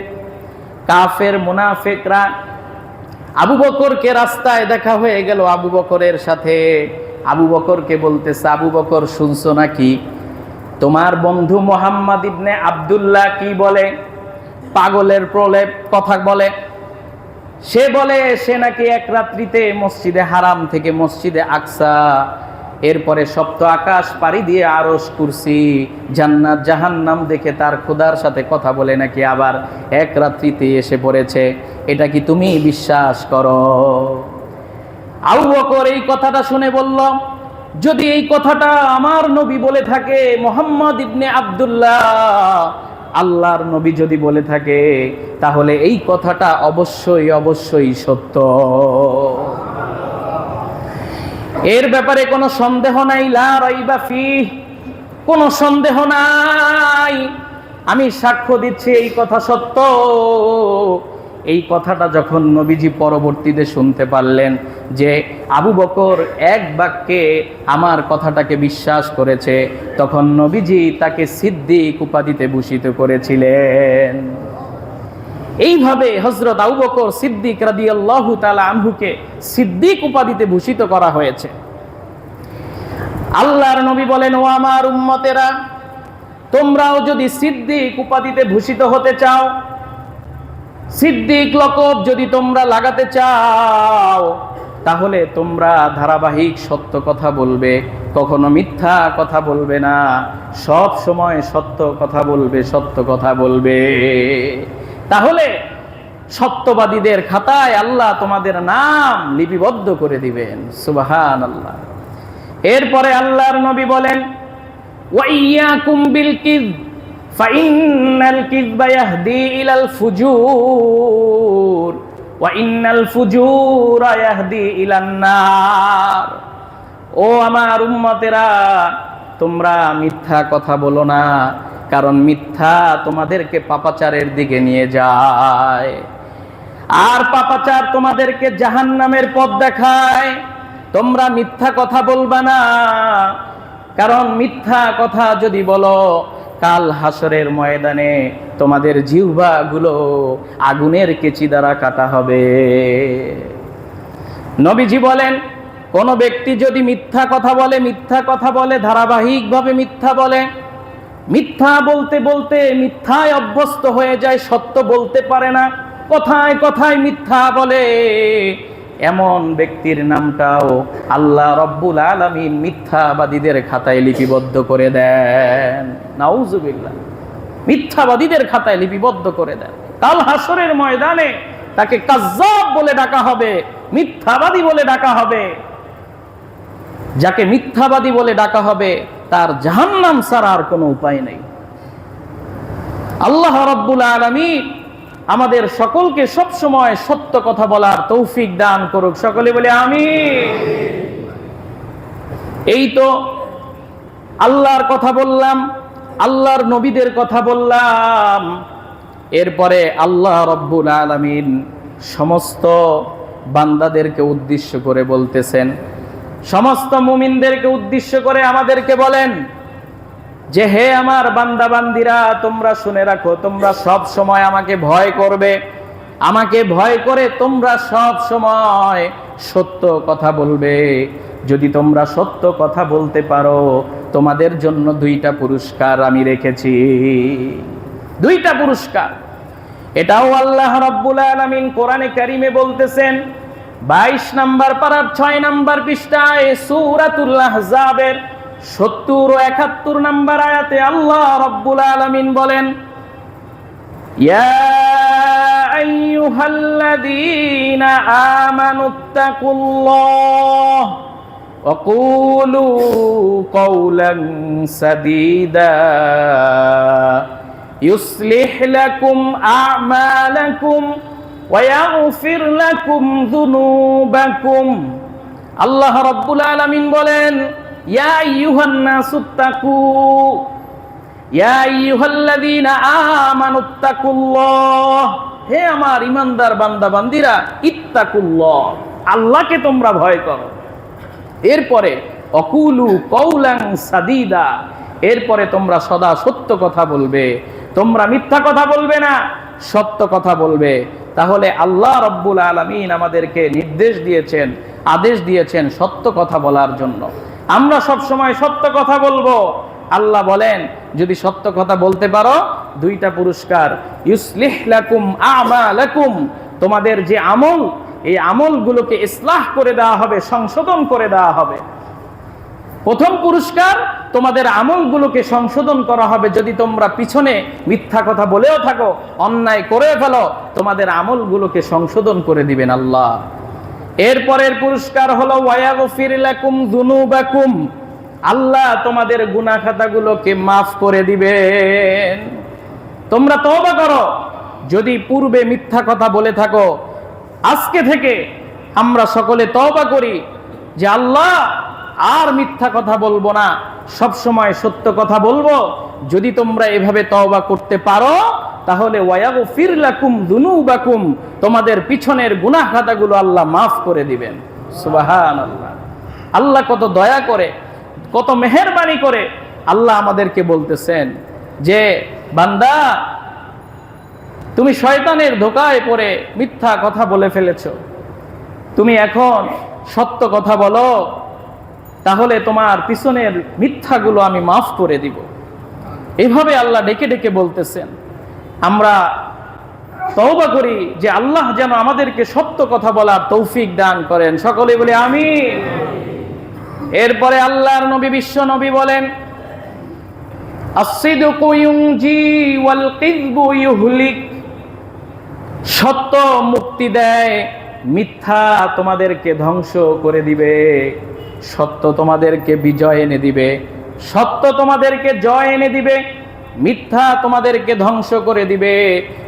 কাফের মুনাফিকরা আবু বকরকে রাস্তায় দেখা হয়ে গেল আবু বকরের সাথে। আবু বকরকে বলতেছে, আবু বকর শুনছো নাকি তোমার বন্ধু মুহাম্মদ ইবনে আব্দুল্লাহ কি বলে? পাগলের প্রলেপ কথা বলে। সে বলে সে নাকি এক রাত্রিতে মসজিদে হারাম থেকে মসজিদে আকসা, এরপরে সপ্ত আকাশ পাড়ি দিয়ে আরশ, কুরসি, জান্নাত, জাহান্নাম দেখে তার খোদার সাথে কথা বলে নাকি আবার এক রাত্রিতে এসে পড়েছে। এটা কি তুমি বিশ্বাস করো? আবু বকর এই কথাটা শুনে বলল, যদি এই কথাটা আমার নবী বলে থাকে, মুহাম্মদ ইবনে আব্দুল্লাহ আল্লাহর নবী যদি বলে থাকে, তাহলে এই কথাটা অবশ্যই অবশ্যই সত্য। এর ব্যাপারে কোনো সন্দেহ নাই, লা রাইবা ফিহ, কোনো সন্দেহ নাই। আমি সাক্ষ্য দিচ্ছি এই কথা সত্য। এই কথাটা যখন নবীজি পরবর্তীতে শুনতে পারলেন যে আবু বকর এক বাক্যে আমার কথাটাকে বিশ্বাস করেছে, তখন নবীজি তাকে সিদ্দিক উপাধিতে ভূষিত করেছিলেন। এইভাবে হযরত আবু বকর সিদ্দিক রাদিয়াল্লাহু তাআলা আনহুকে সিদ্দিক উপাধিতে ভূষিত করা হয়েছে। আল্লাহর নবী বলেন, ও আমার উম্মতেরা, তোমরাও যদি সিদ্দিক উপাধিতে ভূষিত হতে চাও, সিদ্দিক লকব যদি তোমরা লাগাতে চাও, তাহলে তোমরা ধারাবাহিক সত্য কথা বলবে, কখনো মিথ্যা কথা বলবে না, সব সময় সত্য কথা বলবে, সত্য কথা বলবে। তাহলে সত্যবাদীদের খাতায় আল্লাহ তোমাদের নাম লিপিবদ্ধ করে দিবেন। সুবহানাল্লাহ। এরপরে আল্লাহর নবী বলেন, ওয়াইয়াকুম বিল কিযব ফাইন্নাল কিযবা ইয়াহদি ইলাল ফুজুর ওয়া ইন্নাল ফুজুরা ইয়াহদি ইলান নার। ও আমার উম্মতেরা, তোমরা মিথ্যা কথা বলো না, কারণ মিথ্যা তোমাদেরকে পাপাচারের দিকে নিয়ে যায়, আর পাপাচার তোমাদেরকে জাহান্নামের পথ দেখায়। তোমরা মিথ্যা কথা বলবা না, কারণ মিথ্যা কথা যদি বলো, কাল হাসরের ময়দানে তোমাদের জিহ্বাগুলো আগুনের কেচি দ্বারা কাটা হবে। নবীজি বলেন, কোন ব্যক্তি যদি মিথ্যা কথা বলে ধারাবাহিকভাবে মিথ্যা বলে, মিথ্যা বলতে বলতে মিথ্যায় অভ্যস্ত হয়ে যায়, সত্য বলতে পারে না, কথায় কথায় মিথ্যা বলে, এমন ব্যক্তির নামটাও আল্লাহ রব্বুল আলামিন মিথ্যাবাদীদের খাতায় লিপিবদ্ধ করে দেন। নাউজুবিল্লাহ। মিথ্যাবাদীদের খাতায় লিপিবদ্ধ করে দেন। কাল হাসরের ময়দানে তাকে কাজ্জাব বলে ডাকা হবে, মিথ্যাবাদী বলে ডাকা হবে। যাকে মিথ্যাবাদী বলে ডাকা হবে তার জাহান্নাম ছাড়া আর কোনো উপায় নেই। আল্লাহ রাব্বুল আলামিন আমাদের সকলকে সব সময় সত্য কথা বলার তৌফিক দান করুক। সকলে বলে আমিন। এই তো আল্লাহর কথা বললাম, আল্লাহর নবীদের কথা বললাম, এরপরে আল্লাহ রাব্বুল আলামিন সমস্ত বান্দাদেরকে উদ্দেশ্য করে বলতেছেন, সমস্ত মুমিনদেরকে উদ্দেশ্য করে আমাদেরকে বলেন যে, হে আমার বান্দা বান্দিরা, তোমরা শুনে রাখো, তোমরা সব সময় আমাকে ভয় করবে, আমাকে ভয় করে তোমরা সব সময় সত্য কথা বলবে। যদি তোমরা সত্য কথা বলতে পারো, তোমাদের জন্য 2টা পুরস্কার আমি রেখেছি। 2টা পুরস্কার। এটাও আল্লাহ রাব্বুল আলামিন কোরআনে কারিমে বলতেছেন, 22 নম্বর পারার 6 নম্বর পৃষ্ঠায় সূরাতুল আহজাবের 70 ও 71 নম্বর আয়াতে আল্লাহ রাব্বুল আলামিন বলেন, ইয়া আইয়ুহাল্লাযীনা আমানুত্তাকুল্লাহ ওয়া কুলু কওলান সাদীদা ইউসলিহ লাকুম আ'মালাকুম ওয়া ইয়াগফির লাকুম যুনুবাকুম। আল্লাহ রাব্বুল আলামিন বলেন, ইয়া আইয়ুহান নাসুত্তাকু, ইয়া আইয়ুহাল্লাযীনা আমানুত্তাকুল্লাহ, হে আমার ঈমানদার বান্দা বান্দিরা, ইত্তাকুল্লাহ, আল্লাহকে তোমরা ভয় করো। এরপরে অকুলু কওলান সাদীদা, এরপরে তোমরা সদা সত্য কথা বলবে, তোমরা মিথ্যা কথা বলবে না, সত্য কথা বলবে। তাহলে আল্লাহ রাব্বুল আলামিন আমাদেরকে নির্দেশ দিয়েছেন, আদেশ দিয়েছেন সত্য কথা বলার জন্য। আমরা সব সময় সত্য কথা বলবো। আল্লাহ বলেন, যদি সত্য কথা বলতে পারো, 2টা পুরস্কার, ইউসলিহ লাকুম আমালাকুম, তোমাদের যে আমল, এই আমলগুলোকে ইসলাহ করে দেওয়া হবে, সংশোধন করে দেওয়া হবে। প্রথম পুরস্কার, তোমাদের আমলগুলোকে সংশোধন করা হবে। যদি তোমরা পিছনে মিথ্যা কথা বলেও থাকো, অন্যায় করে ফেলো, তোমাদের আমলগুলোকে সংশোধন করে দিবেন আল্লাহ। এরপরের পুরস্কার হলো ওয়ায়াগফির লাকুম যুনুবাকুম, আল্লাহ তোমাদের গুনাহ খাতাগুলোকে মাফ করে দিবেন। তোমরা তওবা করো। যদি পূর্বে মিথ্যা কথা বলে থাকো, আজকে থেকে আমরা সকলে তওবা করি যে আল্লাহ আর মিথ্যা কথা বলবো না, সব সময় সত্য কথা বলবো। যদি তোমরা এভাবে তওবা করতে পারো, তাহলে ওয়ায়াগফির লাকুম যুনুবাকুম, তোমাদের পিছনের গুনাহ খাতাগুলো আল্লাহ মাফ করে দিবেন। সুবহানাল্লাহ। আল্লাহ কত দয়া করে, কত মেহেরবানি করে আল্লাহ আমাদেরকে বলতেছেন যে, বান্দা, তুমি শয়তানের ধোঁকায় পড়ে মিথ্যা কথা বলে ফেলেছো, তুমি এখন সত্য কথা বলো, তাহলে তোমার পিছনের মিথ্যাগুলো আমি মাফ করে দিব। এইভাবে আল্লাহ ডেকে ডেকে বলতেছেন। আমরা তওবা করি যে আল্লাহ যেন আমাদেরকে সত্য কথা বলার তৌফিক দান করেন। সকলে বলে আমিন। এরপরে আল্লাহর নবী বিশ্ব নবী বলেন, আস-সিদকু ইউনজি ওয়াল কিযবু ইউহলিক। সত্য মুক্তি দেয়, মিথ্যা তোমাদেরকে ধ্বংস করে দিবে। সত্য তোমাদেরকে বিজয় এনে দিবে, সত্য তোমাদেরকে জয় এনে দিবে, মিথ্যা তোমাদেরকে ধ্বংস করে দিবে,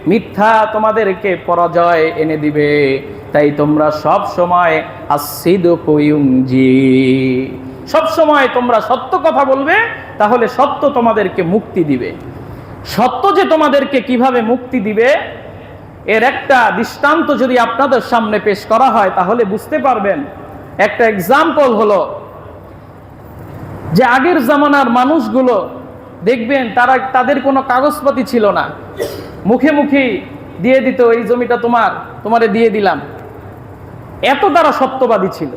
মিথ্যা তোমাদেরকে পরাজয় এনে দিবে। তাই তোমরা সব সময় আস-সিদকু ইউনজি, সব সময় তোমরা সত্য কথা বলবে, তাহলে সত্য তোমাদেরকে মুক্তি দিবে। সত্য যে তোমাদেরকে কিভাবে মুক্তি দিবে এর একটা দৃষ্টান্ত যদি আপনাদের সামনে পেশ করা হয় তাহলে বুঝতে পারবেন। একটা এক্সাম্পল হলো যে আগের জামানার মানুষগুলো দেখবেন তাদের কোনো কাগজপাতি ছিল না, মুখে মুখে দিয়ে দিত, এই জমিটা তোমারে দিয়ে দিলাম। এত তারা সত্যবাদী ছিল।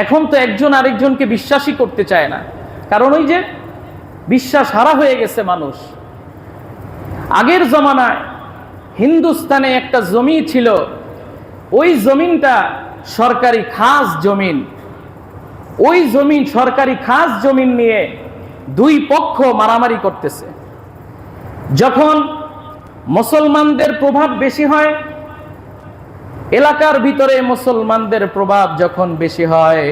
এখন তো একজন আরেকজনকে বিশ্বাসই করতে চায় না, কারণ ওই যে বিশ্বাস হারা হয়ে গেছে মানুষ। আগের জমানায় হিন্দুস্তানে একটা জমি ছিল, ওই জমিনটা সরকারি খাস জমিন। ওই জমিন, সরকারি খাস জমিন নিয়ে দুই পক্ষ মারামারি করতেছে। যখন মুসলমানদের প্রভাব বেশি হয়, এলাকার ভিতরে মুসলমানদের প্রভাব যখন বেশি হয়,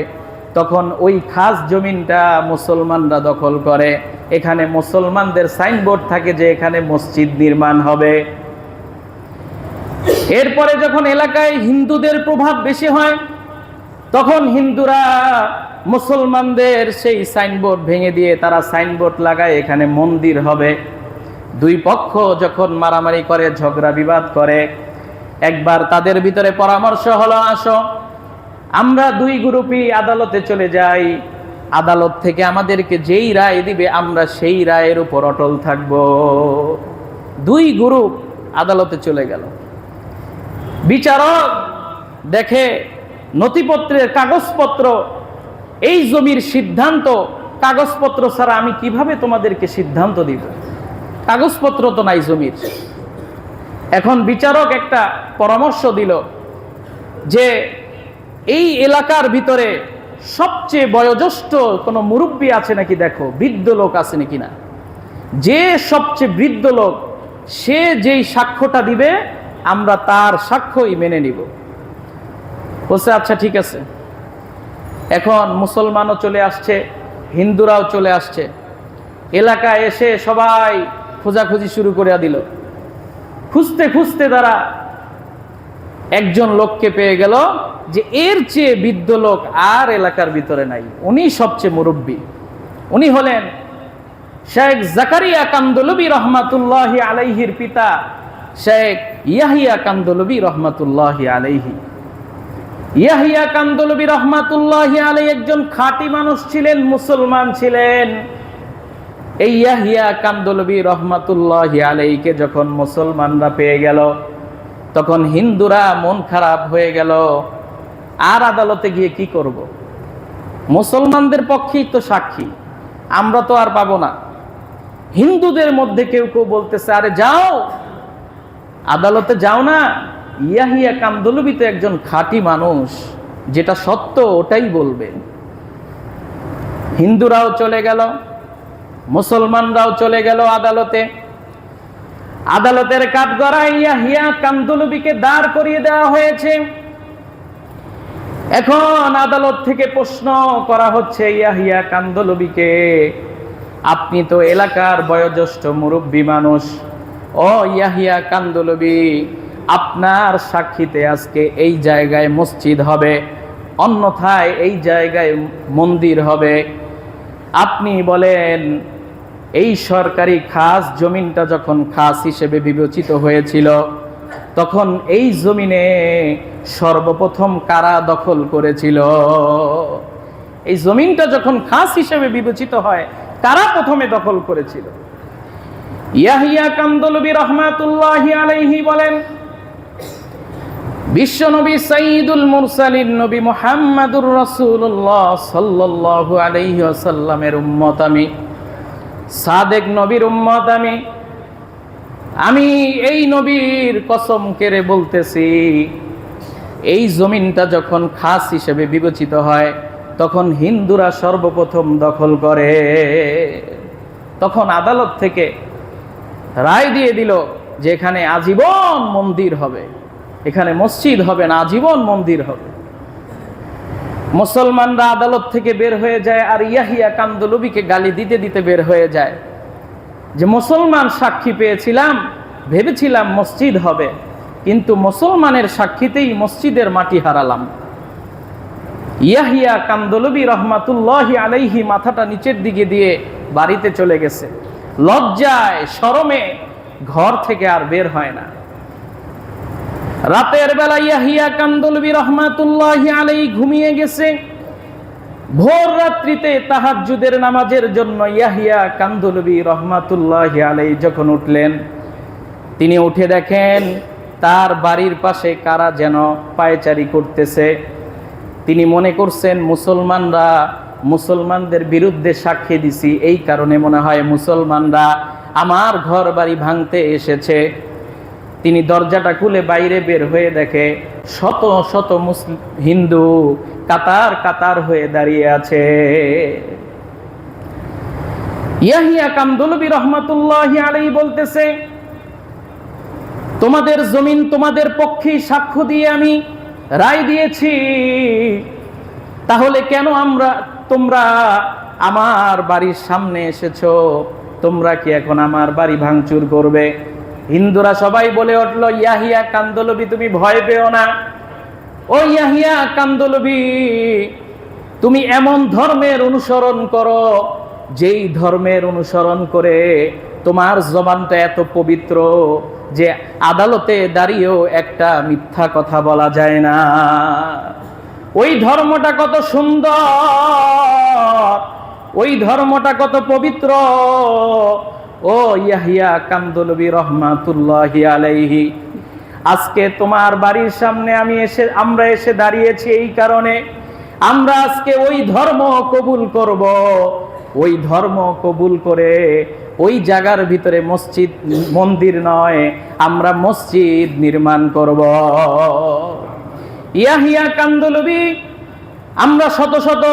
তখন ওই খাস জমিনটা মুসলমানরা দখল করে। এখানে মুসলমানদের সাইনবোর্ড থাকে যে এখানে মসজিদ নির্মাণ হবে। এরপরে যখন এলাকায় হিন্দুদের প্রভাব বেশি হয়, তখন হিন্দুরা মুসলমানদের সেই সাইনবোর্ড ভেঙে দিয়ে তারা সাইনবোর্ড লাগায় এখানে মন্দির হবে। দুই পক্ষ যখন মারামারি করে, ঝগড়া বিবাদ করে, একবার তাদের ভিতরে পরামর্শ হলো, আসো আমরা দুই গ্রুপই আদালতে চলে যাই, আদালত থেকে আমাদেরকে যেই রায় দিবে আমরা সেই রায়ের উপর অটল থাকব। দুই গ্রুপ আদালতে চলে গেল। বিচারক দেখে নথিপত্রের কাগজপত্র, এই জমির সিদ্ধান্ত কাগজপত্র ছাড়া আমি কিভাবে তোমাদেরকে সিদ্ধান্ত দিব, কাগজপত্র তো নাই জমির। এখন বিচারক একটা পরামর্শ দিল যে এই এলাকার ভিতরে সবচেয়ে বয়োজ্যেষ্ঠ কোনো মুরব্বী আছে নাকি দেখো, বৃদ্ধ লোক আছে নাকি না। যে সবচেয়ে বৃদ্ধ লোক সে যেই সাক্ষ্যটা দিবে আমরা তার সাক্ষ্যই মেনে নিব। বলছে আচ্ছা ঠিক আছে। এখন মুসলমানও চলে আসছে, হিন্দুরাও চলে আসছে। এলাকায় এসে সবাই খোঁজাখুঁজি শুরু করে দিল। খুঁজতে খুঁজতে তারা একজন লোককে পেয়ে গেল যে এর চেয়ে বৃদ্ধ লোক আর এলাকার ভিতরে নাই, উনি সবচেয়ে মুরব্বী। উনি হলেন শেখ জাকারিয়া কান্দলবী রহমাতুল্লাহি আলাইহির পিতা শেখ ইয়াহিয়া কান্দলবী রহমাতুল্লাহি আলাইহি। ইয়াহিয়া কান্দলবী রহমাতুল্লাহি আলাইহি একজন খাঁটি মানুষ ছিলেন, মুসলমান ছিলেন। এই ইয়াহিয়া কান্দলবী রহমাতুল্লাহি আলাইহিকে যখন মুসলমানরা পেয়ে গেল, তখন হিন্দুরা মন খারাপ হয়ে গেল। আর আদালতে গিয়ে কি করব? মুসলমানদের পক্ষেই তো সাক্ষী, আমরা তো আর পাবো না। হিন্দুদের মধ্যে কেউ কেউ বলতেছে, আরে যাও আদালতে যাও না, ইয়াহিয়া কান্দলবী তো একজন খাঁটি মানুষ, যেটা সত্য ওটাই বলবে। হিন্দুরাও চলে গেল, মুসলমানরাও চলে গেল আদালতে। আদালতের কাঠগড়ায় ইয়াহিয়া কান্দলবীকে দাঁড় করিয়ে দেওয়া হয়েছে। এখন আদালত থেকে প্রশ্ন করা হচ্ছে ইয়াহিয়া কান্দলবীকে, আপনি তো এলাকার বয়োজ্যেষ্ঠ মুরব্বী মানুষ, ও ইয়াহিয়া কান্দলবী আপনার সাক্ষীতে আজকে এই জায়গায় মসজিদ হবে, অন্যথায় এই জায়গায় মন্দির হবে। আপনি বলেন এই সরকারি খাস জমিনটা যখন খাস হিসেবে বিবেচিত হয়েছিল, তখন এই জমিনে সর্বপ্রথম কারা দখল করেছিল? এই জমিনটা যখন খাস হিসেবে বিবেচিত হয়, কারা প্রথমে দখল করেছিল? ইয়াহিয়া কান্দলবী রহমাতুল্লাহি আলাইহি বলেন, বিশ্বনবী সাইয়্যিদুল মুরসালিন নবী মুহাম্মাদুর রাসূলুল্লাহ সাল্লাল্লাহু আলাইহি ওয়াসাল্লামের উম্মত আমি, সাদেক নবীর উম্মত আমি। আমি এই নবীর কসম কেড়ে বলতেছি, এই জমিনটা যখন খাস হিসেবে বিবেচিত হয় তখন হিন্দুরা সর্বপ্রথম দখল করে। তখন আদালত থেকে রায় দিয়ে দিল যে এখানে আজীবন মন্দির হবে, এখানে মসজিদ হবে না, আজীবন মন্দির হবে। মুসলমানরা আদালত থেকে বের হয়ে যায় আর ইয়াহিয়া কান্দলবিকে গালি দিতে দিতে বের হয়ে যায় যে মুসলমান সাক্ষী পেয়েছিলাম, ভেবেছিলাম মসজিদ হবে, কিন্তু মুসলমানের সাক্ষীতেই মসজিদের মাটি হারালাম। ইয়াহিয়া কান্দলবি রহমাতুল্লাহি আলাইহি মাথাটা নিচের দিকে দিয়ে বাড়িতে চলে গেছে, লজ্জায় শরমে ঘর থেকে আর বের হয় না। রাতের বেলা ইয়াহিয়া কান্দলবি রহমাতুল্লাহি আলাইহি ঘুমিয়ে গেছে। ভোর রাত্রিতে তাহাজ্জুদের নামাজের জন্য ইয়াহিয়া কান্দলবি রহমাতুল্লাহি আলাইহি যখন উঠলেন, তিনি উঠে দেখেন তার বাড়ির পাশে কারা যেন পায়চারি করতেছে। তিনি মনে করছেন মুসলমানরা মুসলমানদের বিরুদ্ধে সাক্ষী দিছি, এই কারণে মনে হয় মুসলমানরা আমার ঘর বাড়ি ভাঙতে এসেছে। তিনি দরজাটা খুলে বাইরে বের হয়ে দেখে শত শত হিন্দু কাতার কাতার হয়ে দাঁড়িয়ে আছে। ইয়াহিয়া কান্দলবি রহমাতুল্লাহি আলাইহি বলতেছে, তোমাদের জমিন তোমাদের পক্ষে সাক্ষ্য দিয়ে আমি রায় দিয়েছি, তাহলে কেন তোমরা আমার বাড়ির সামনে এসেছো? তোমরা কি এখন আমার বাড়ি ভাঙচুর করবে? হিন্দুরা সবাই বলে উঠল, ইয়াহিয়া কান্দলবি তুমি ভয় পেও না। ও ইয়াহিয়া কান্দলবি, তুমি এমন ধর্মের অনুসরণ করো যেই ধর্মের অনুসরণ করে তোমার জবানটা এত পবিত্র যে আদালতে দাঁড়িয়েও একটা মিথ্যা কথা বলা যায় না। ওই ধর্মটা কত সুন্দর, ওই ধর্মটা কত পবিত্র। ও ইয়াহিয়া কান্দলবি রহমাতুল্লাহি আলাইহি, আজকে তোমার বাড়ির সামনে আমরা এসে দাঁড়িয়েছি এই কারণে আমরা আজকে ওই ধর্ম কবুল করব। ওই ধর্ম কবুল করে ওই জায়গার ভিতরে মসজিদ মন্দির নয়, আমরা মসজিদ নির্মাণ করব। ইয়াহিয়া কান্দলবি, আমরা শত শত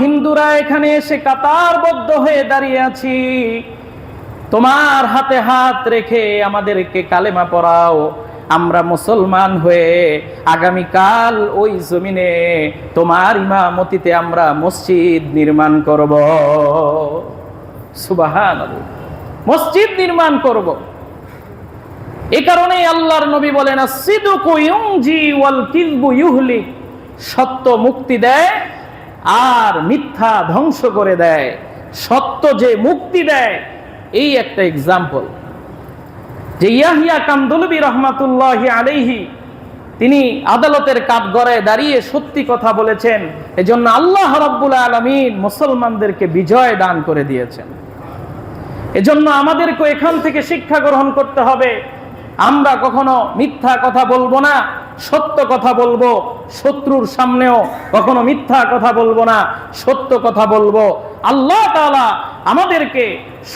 হিন্দুরা এখানে এসে কাতারবদ্ধ হয়ে দাঁড়িয়ে আছি, তোমার হাতে হাত রেখে আমাদেরকে কালেমা পড়াও। আমরা মুসলমান হয়ে আগামীকাল ওই জমিনে তোমার ইমামতিতে আমরা মসজিদ নির্মাণ করব। সুবহানাল্লাহ, মসজিদ নির্মাণ করব। এই কারণেই আল্লাহর নবী বলেন, আসিদকু ইউনজি ওয়াল কিযবু ইউহলিক, সত্য মুক্তি দেয় আর মিথ্যা ধ্বংস করে দেয়। সত্য যে মুক্তি দেয়, এই একটা এক্সাম্পল যে ইয়াহিয়া কান্দলবি রহমাতুল্লাহি আলাইহি তিনি আদালতের কাঠগড়ায় দাঁড়িয়ে সত্যি কথা বলেছেন। এজন্য আল্লাহ রাব্বুল আলামিন মুসলমানদেরকে বিজয় দান করে দিয়েছেন। এজন্য আমাদেরকে এখান থেকে শিক্ষা গ্রহণ করতে হবে, আমরা কখনো মিথ্যা কথা বলবো না, সত্য কথা বলবো। শত্রুর সামনেও কখনো মিথ্যা কথা বলবো না, সত্য কথা বলবো। আল্লাহ তাআলা আমাদেরকে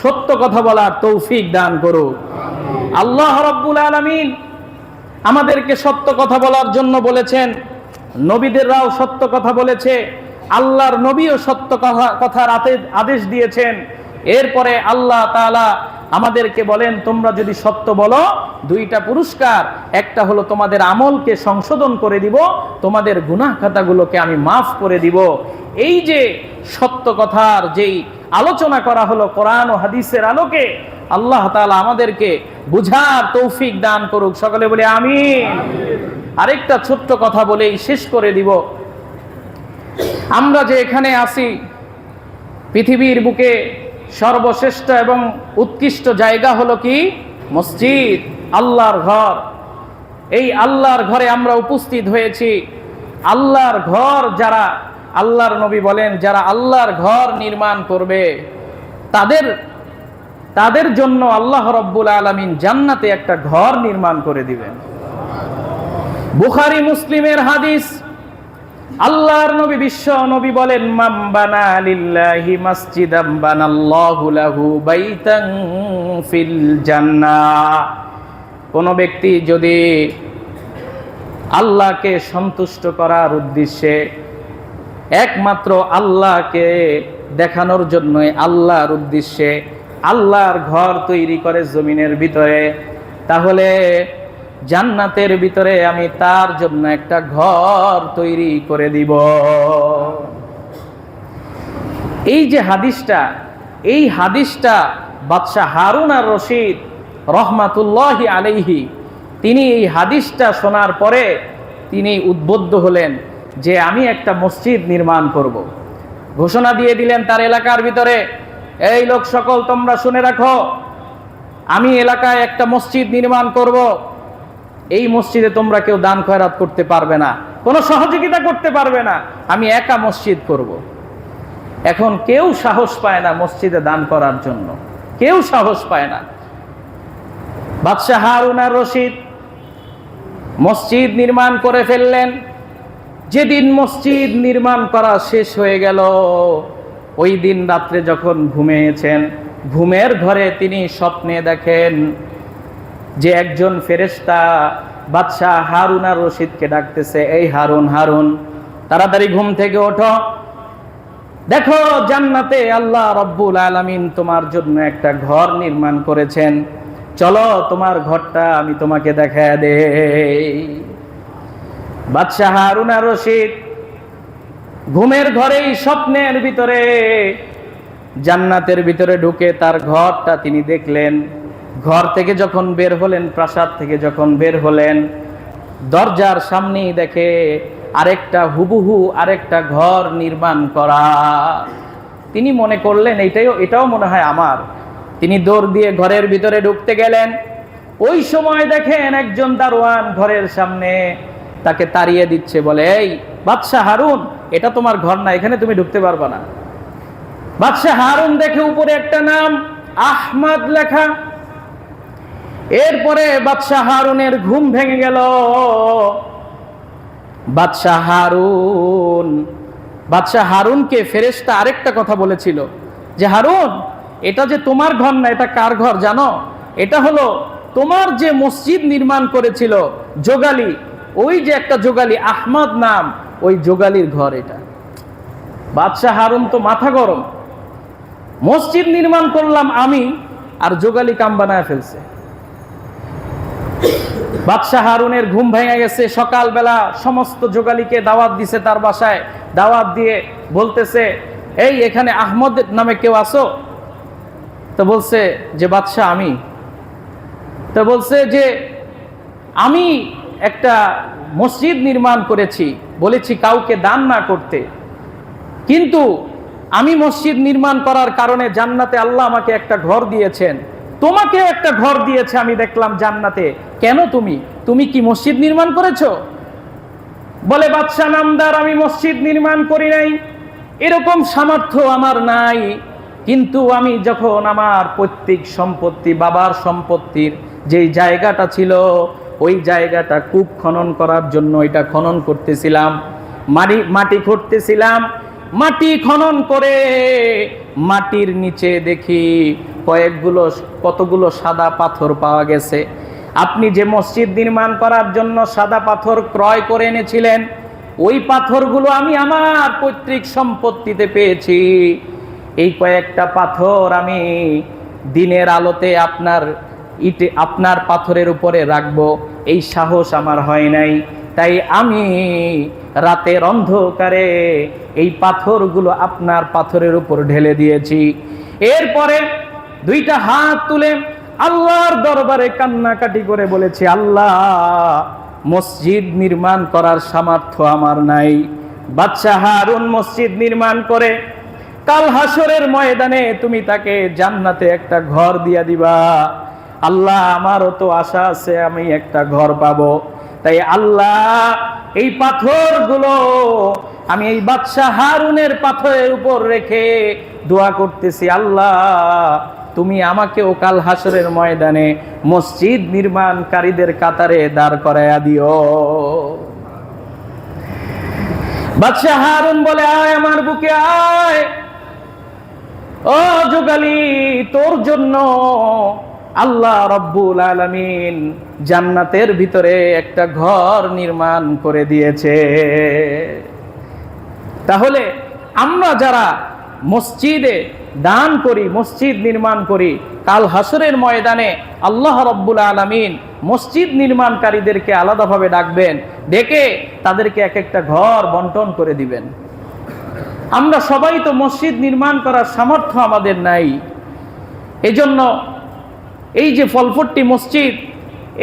সত্য কথা বলার তৌফিক দান করুক। আল্লাহ রাব্বুল আলামিন আমাদেরকে সত্য কথা বলার জন্য বলেছেন, নবীদেররাও সত্য কথা বলেছে, আল্লাহর নবীও সত্য কথার আদেশ দিয়েছেন। এরপরে আল্লাহ তাআলা আমাদেরকে বলেন, তোমরা যদি সত্য বলো দুইটা পুরস্কার, একটা হলো তোমাদের আমলকে সংশোধন করে দিব, তোমাদের গুনাহ খাতাগুলোকে আমি মাফ করে দিব। এই যে সত্য কথার যেই আলোচনা করা হলো কোরআন ও হাদিসের আলোকে, আল্লাহ তাআলা আমাদেরকে বুঝার তৌফিক দান করুক। সকলে বলে আমিন। আরেকটা ছোট্ট কথা বলেই শেষ করে দিব। আমরা যে এখানে আছি, পৃথিবীর বুকে সর্বশ্রেষ্ঠ এবং উৎকৃষ্ট জায়গা হলো কি? মসজিদ, আল্লাহর ঘর। এই আল্লাহর ঘরে আমরা উপস্থিত হয়েছি। আল্লাহর ঘর যারা, আল্লাহর নবী বলেন, যারা আল্লাহর ঘর নির্মাণ করবে তাদের জন্য আল্লাহ রাব্বুল আলামিন জান্নাতে একটা ঘর নির্মাণ করে দিবেন। বুখারী মুসলিমের হাদিস, আল্লাহর নবী বিশ্ব নবী বলেন, মান বানা লিল্লাহি মাসজিদাম বানাল্লাহু লাহু বাইতান ফিল জান্নাহ। কোনো ব্যক্তি যদি আল্লাহকে সন্তুষ্ট করার উদ্দেশ্যে একমাত্র আল্লাহকে দেখানোর জন্যই আল্লাহর উদ্দেশ্যে আল্লাহর ঘর তৈরি করে জমিনের ভিতরে, তাহলে জান্নাতের ভিতরে আমি তার জন্য একটা ঘর তৈরি করে দিব। এই যে হাদিসটা, এই হাদিসটা বাদশাহ হারুন আর রশিদ রহমাতুল্লাহি আলাইহি তিনি এই হাদিসটা শোনার পরে তিনি উদ্বুদ্ধ হলেন যে আমি একটা মসজিদ নির্মাণ করব। ঘোষণা দিয়ে দিলেন তার এলাকার ভিতরে, এই লোক সকল তোমরা শুনে রাখো, আমি এলাকায় একটা মসজিদ নির্মাণ করব। এই মসজিদে তোমরা কেউ দান খয়রাত করতে পারবে না, কোনো সহযোগিতা করতে পারবে না, আমি একা মসজিদ করব। এখন কেউ সাহস পায় না মসজিদে দান করার জন্য, কেউ সাহস পায় না। বাদশাহ হারুন আর রশিদ মসজিদ নির্মাণ করে ফেললেন। যেদিন মসজিদ নির্মাণ করা শেষ হয়ে গেল, ওই দিন রাত্রে যখন ঘুমিয়েছেন, ঘুমের ঘরে তিনি স্বপ্নে দেখেন যে একজন ফেরেশতা বাদশাহ হারুন আর রশিদকে ডাকতেছে, এই হারুন, হারুন তাড়াতাড়ি ঘুম থেকে ওঠো, দেখো জান্নাতে আল্লাহ রব্বুল আলামিন তোমার জন্য একটা ঘর নির্মাণ করেছেন, চলো তোমার ঘরটা আমি তোমাকে দেখায় দেই। বাদশাহ হারুন আর রশিদ ঘুমের ঘরেই স্বপ্নের ভিতরে জান্নাতের ভিতরে ঢুকে তার ঘরটা তিনি দেখলেন। ঘর থেকে যখন বের হলেন, প্রাসাদ থেকে যখন বের হলেন, দরজার সামনেই দেখে আরেকটা হুবহু আরেকটা ঘর নির্মাণ করা। তিনি মনে করলেন এটাও মনে হয় আমার। তিনি দৌড় দিয়ে ঘরের ভিতরে ঢুকতে গেলেন। ওই সময় দেখেন একজন দারোয়ান ঘরের সামনে তাকে তাড়িয়ে দিচ্ছে, বলে, এই বাদশাহ হারুন, এটা তোমার ঘর না, এখানে তুমি ঢুকতে পারবে না। বাদশাহ হারুন দেখে উপরে একটা নাম আহমদ লেখা। এরপরে বাদশাহ হারুনের ঘুম ভেঙে গেল। বাদশাহ হারুনকে ফেরেশতা আরেকটা কথা বলেছিল যে, হারুন, এটা যে তোমার ঘর না, এটা কার ঘর জানো? এটা হলো তোমার যে মসজিদ নির্মাণ করেছিল যোগালী, ওই যে একটা যোগালী আহমদ নাম, ওই যোগালীর ঘর এটা। বাদশাহ হারুন তো মাথা গরম, মসজিদ নির্মাণ করলাম আমি, আর যোগালী কাম বানায় ফেলছে। বাদশাহ হারুনের ঘুম ভেঙে গেছে। সকালবেলা সমস্ত যোগালীকে দাওয়াত দিছে তার বাসায়। দাওয়াত দিয়ে বলতেছে, এই এখানে আহমদ নামে কেউ আছো? তো বলছে যে বাদশাহ আমি। তো বলছে যে আমি একটা মসজিদ নির্মাণ করেছি, বলেছি কাউকে দান না করতে, কিন্তু আমি মসজিদ নির্মাণ করার কারণে জান্নাতে আল্লাহ আমাকে একটা ঘর দিয়েছেন, তোমাকেও একটা ঘর দিয়েছে আমি দেখলাম জান্নাতে, কেন তুমি কি মসজিদ নির্মাণ করেছো? বলে, বাদশাহ নামদার, আমি মসজিদ নির্মাণ করি নাই, এরকম সামর্থ্য আমার নাই, কিন্তু আমি যখন আমার পৈতৃক সম্পত্তি, বাবার সম্পত্তির যেই জায়গাটা ছিল, ওই জায়গাটা কূপ খনন করার জন্য এটা খনন করতেছিলাম, মাটি খুঁড়তেছিলাম, মাটি খনন করে মাটির নিচে দেখি কতগুলো সাদা পাথর পাওয়া গেছে। আপনি যে মসজিদ নির্মাণ করার জন্য সাদা পাথর ক্রয় করে এনেছিলেন, ওই পাথরগুলো আমি আমার পৈতৃক সম্পত্তিতে পেয়েছি। এই কয়েকটা পাথর আমি দিনের আলোতে আপনার পাথরের উপরে রাখবো, এই সাহস আমার হয় নাই, তাই আমি রাতের অন্ধকারে এই পাথরগুলো আপনার পাথরের উপর ঢেলে দিয়েছি। এরপরে দুইটা হাত তুলে আল্লাহর দরবারে কান্নাকাটি করে বলেছি, আল্লাহ, মসজিদ নির্মাণ করার সামর্থ্য আমার নাই। বাদশাহ হারুন মসজিদ নির্মাণ করে কাল হাসরের ময়দানে তুমি তাকে জান্নাতে একটা ঘর দিয়া দিবা। আল্লাহ, আমারও তো আশা আছে আমি একটা ঘর পাবো, তাই আল্লাহ এই পাথরগুলো আমি এই বাদশাহ হারুনের পাথরের উপর রেখে দোয়া করতেছি, আল্লাহ তুমি আমাকেও কাল হাসরের ময়দানে মসজিদ নির্মাণকারীদের কাতারে দাঁড় করাইয়া দিও। বাদশাহ হারুন বলে, আয় আমার বুকে আয়, ও যোগালী, তোর জন্য আল্লাহ রব্বুল আলামিন জান্নাতের ভিতরে একটা ঘর নির্মাণ করে দিয়েছে। তাহলে আমরা যারা মসজিদে দান করি, মসজিদ নির্মাণ করি, কাল হাসরের ময়দানে আল্লাহ রব্বুল আলামিন মসজিদ নির্মাণকারীদেরকে আলাদাভাবে ডাকবেন, ডেকে তাদেরকে এক একটা ঘর বন্টন করে দিবেন। আমরা সবাই তো মসজিদ নির্মাণ করার সামর্থ্য আমাদের নাই। এজন্য এই যে ফলপট্টি মসজিদ,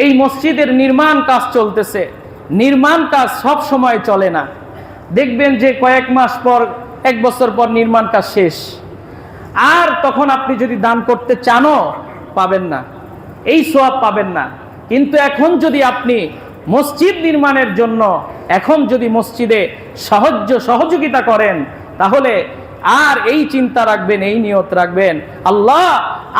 এই মসজিদের নির্মাণ কাজ চলতেছে। নির্মাণ কাজ সব সময় চলে না, দেখবেন যে কয়েক মাস পর, এক বছর পর নির্মাণ কাজ শেষ, আর তখন আপনি যদি দান করতে চানও পাবেন না, এই সওয়াব পাবেন না। কিন্তু এখন যদি আপনি মসজিদ নির্মাণের জন্য এখন যদি মসজিদে সহযোগিতা করেন, তাহলে আর এই চিন্তা রাখবেন, এই নিয়ত রাখবেন, আল্লাহ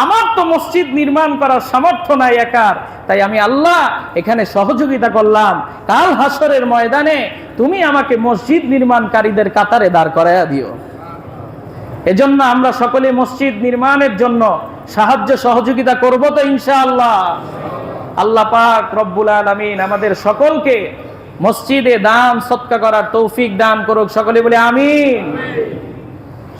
আমার তো মসজিদ নির্মাণ করার সামর্থ্য নাই একার, তাই আমি আল্লাহ এখানে সহযোগিতা করলাম, কাল হাসরের ময়দানে তুমি আমাকে মসজিদ নির্মাণকারীদের কাতারে দাঁড় করাইয়া দিও। এজন্য আমরা সকলে মসজিদ নির্মাণের জন্য সাহায্য সহযোগিতা করব তো ইনশাআল্লাহ। আল্লাহ পাক রব্বুল আলামিন আমাদের সকলকে মসজিদে দান সদকা করার তৌফিক দান করুক। সকলে বলে আমিন।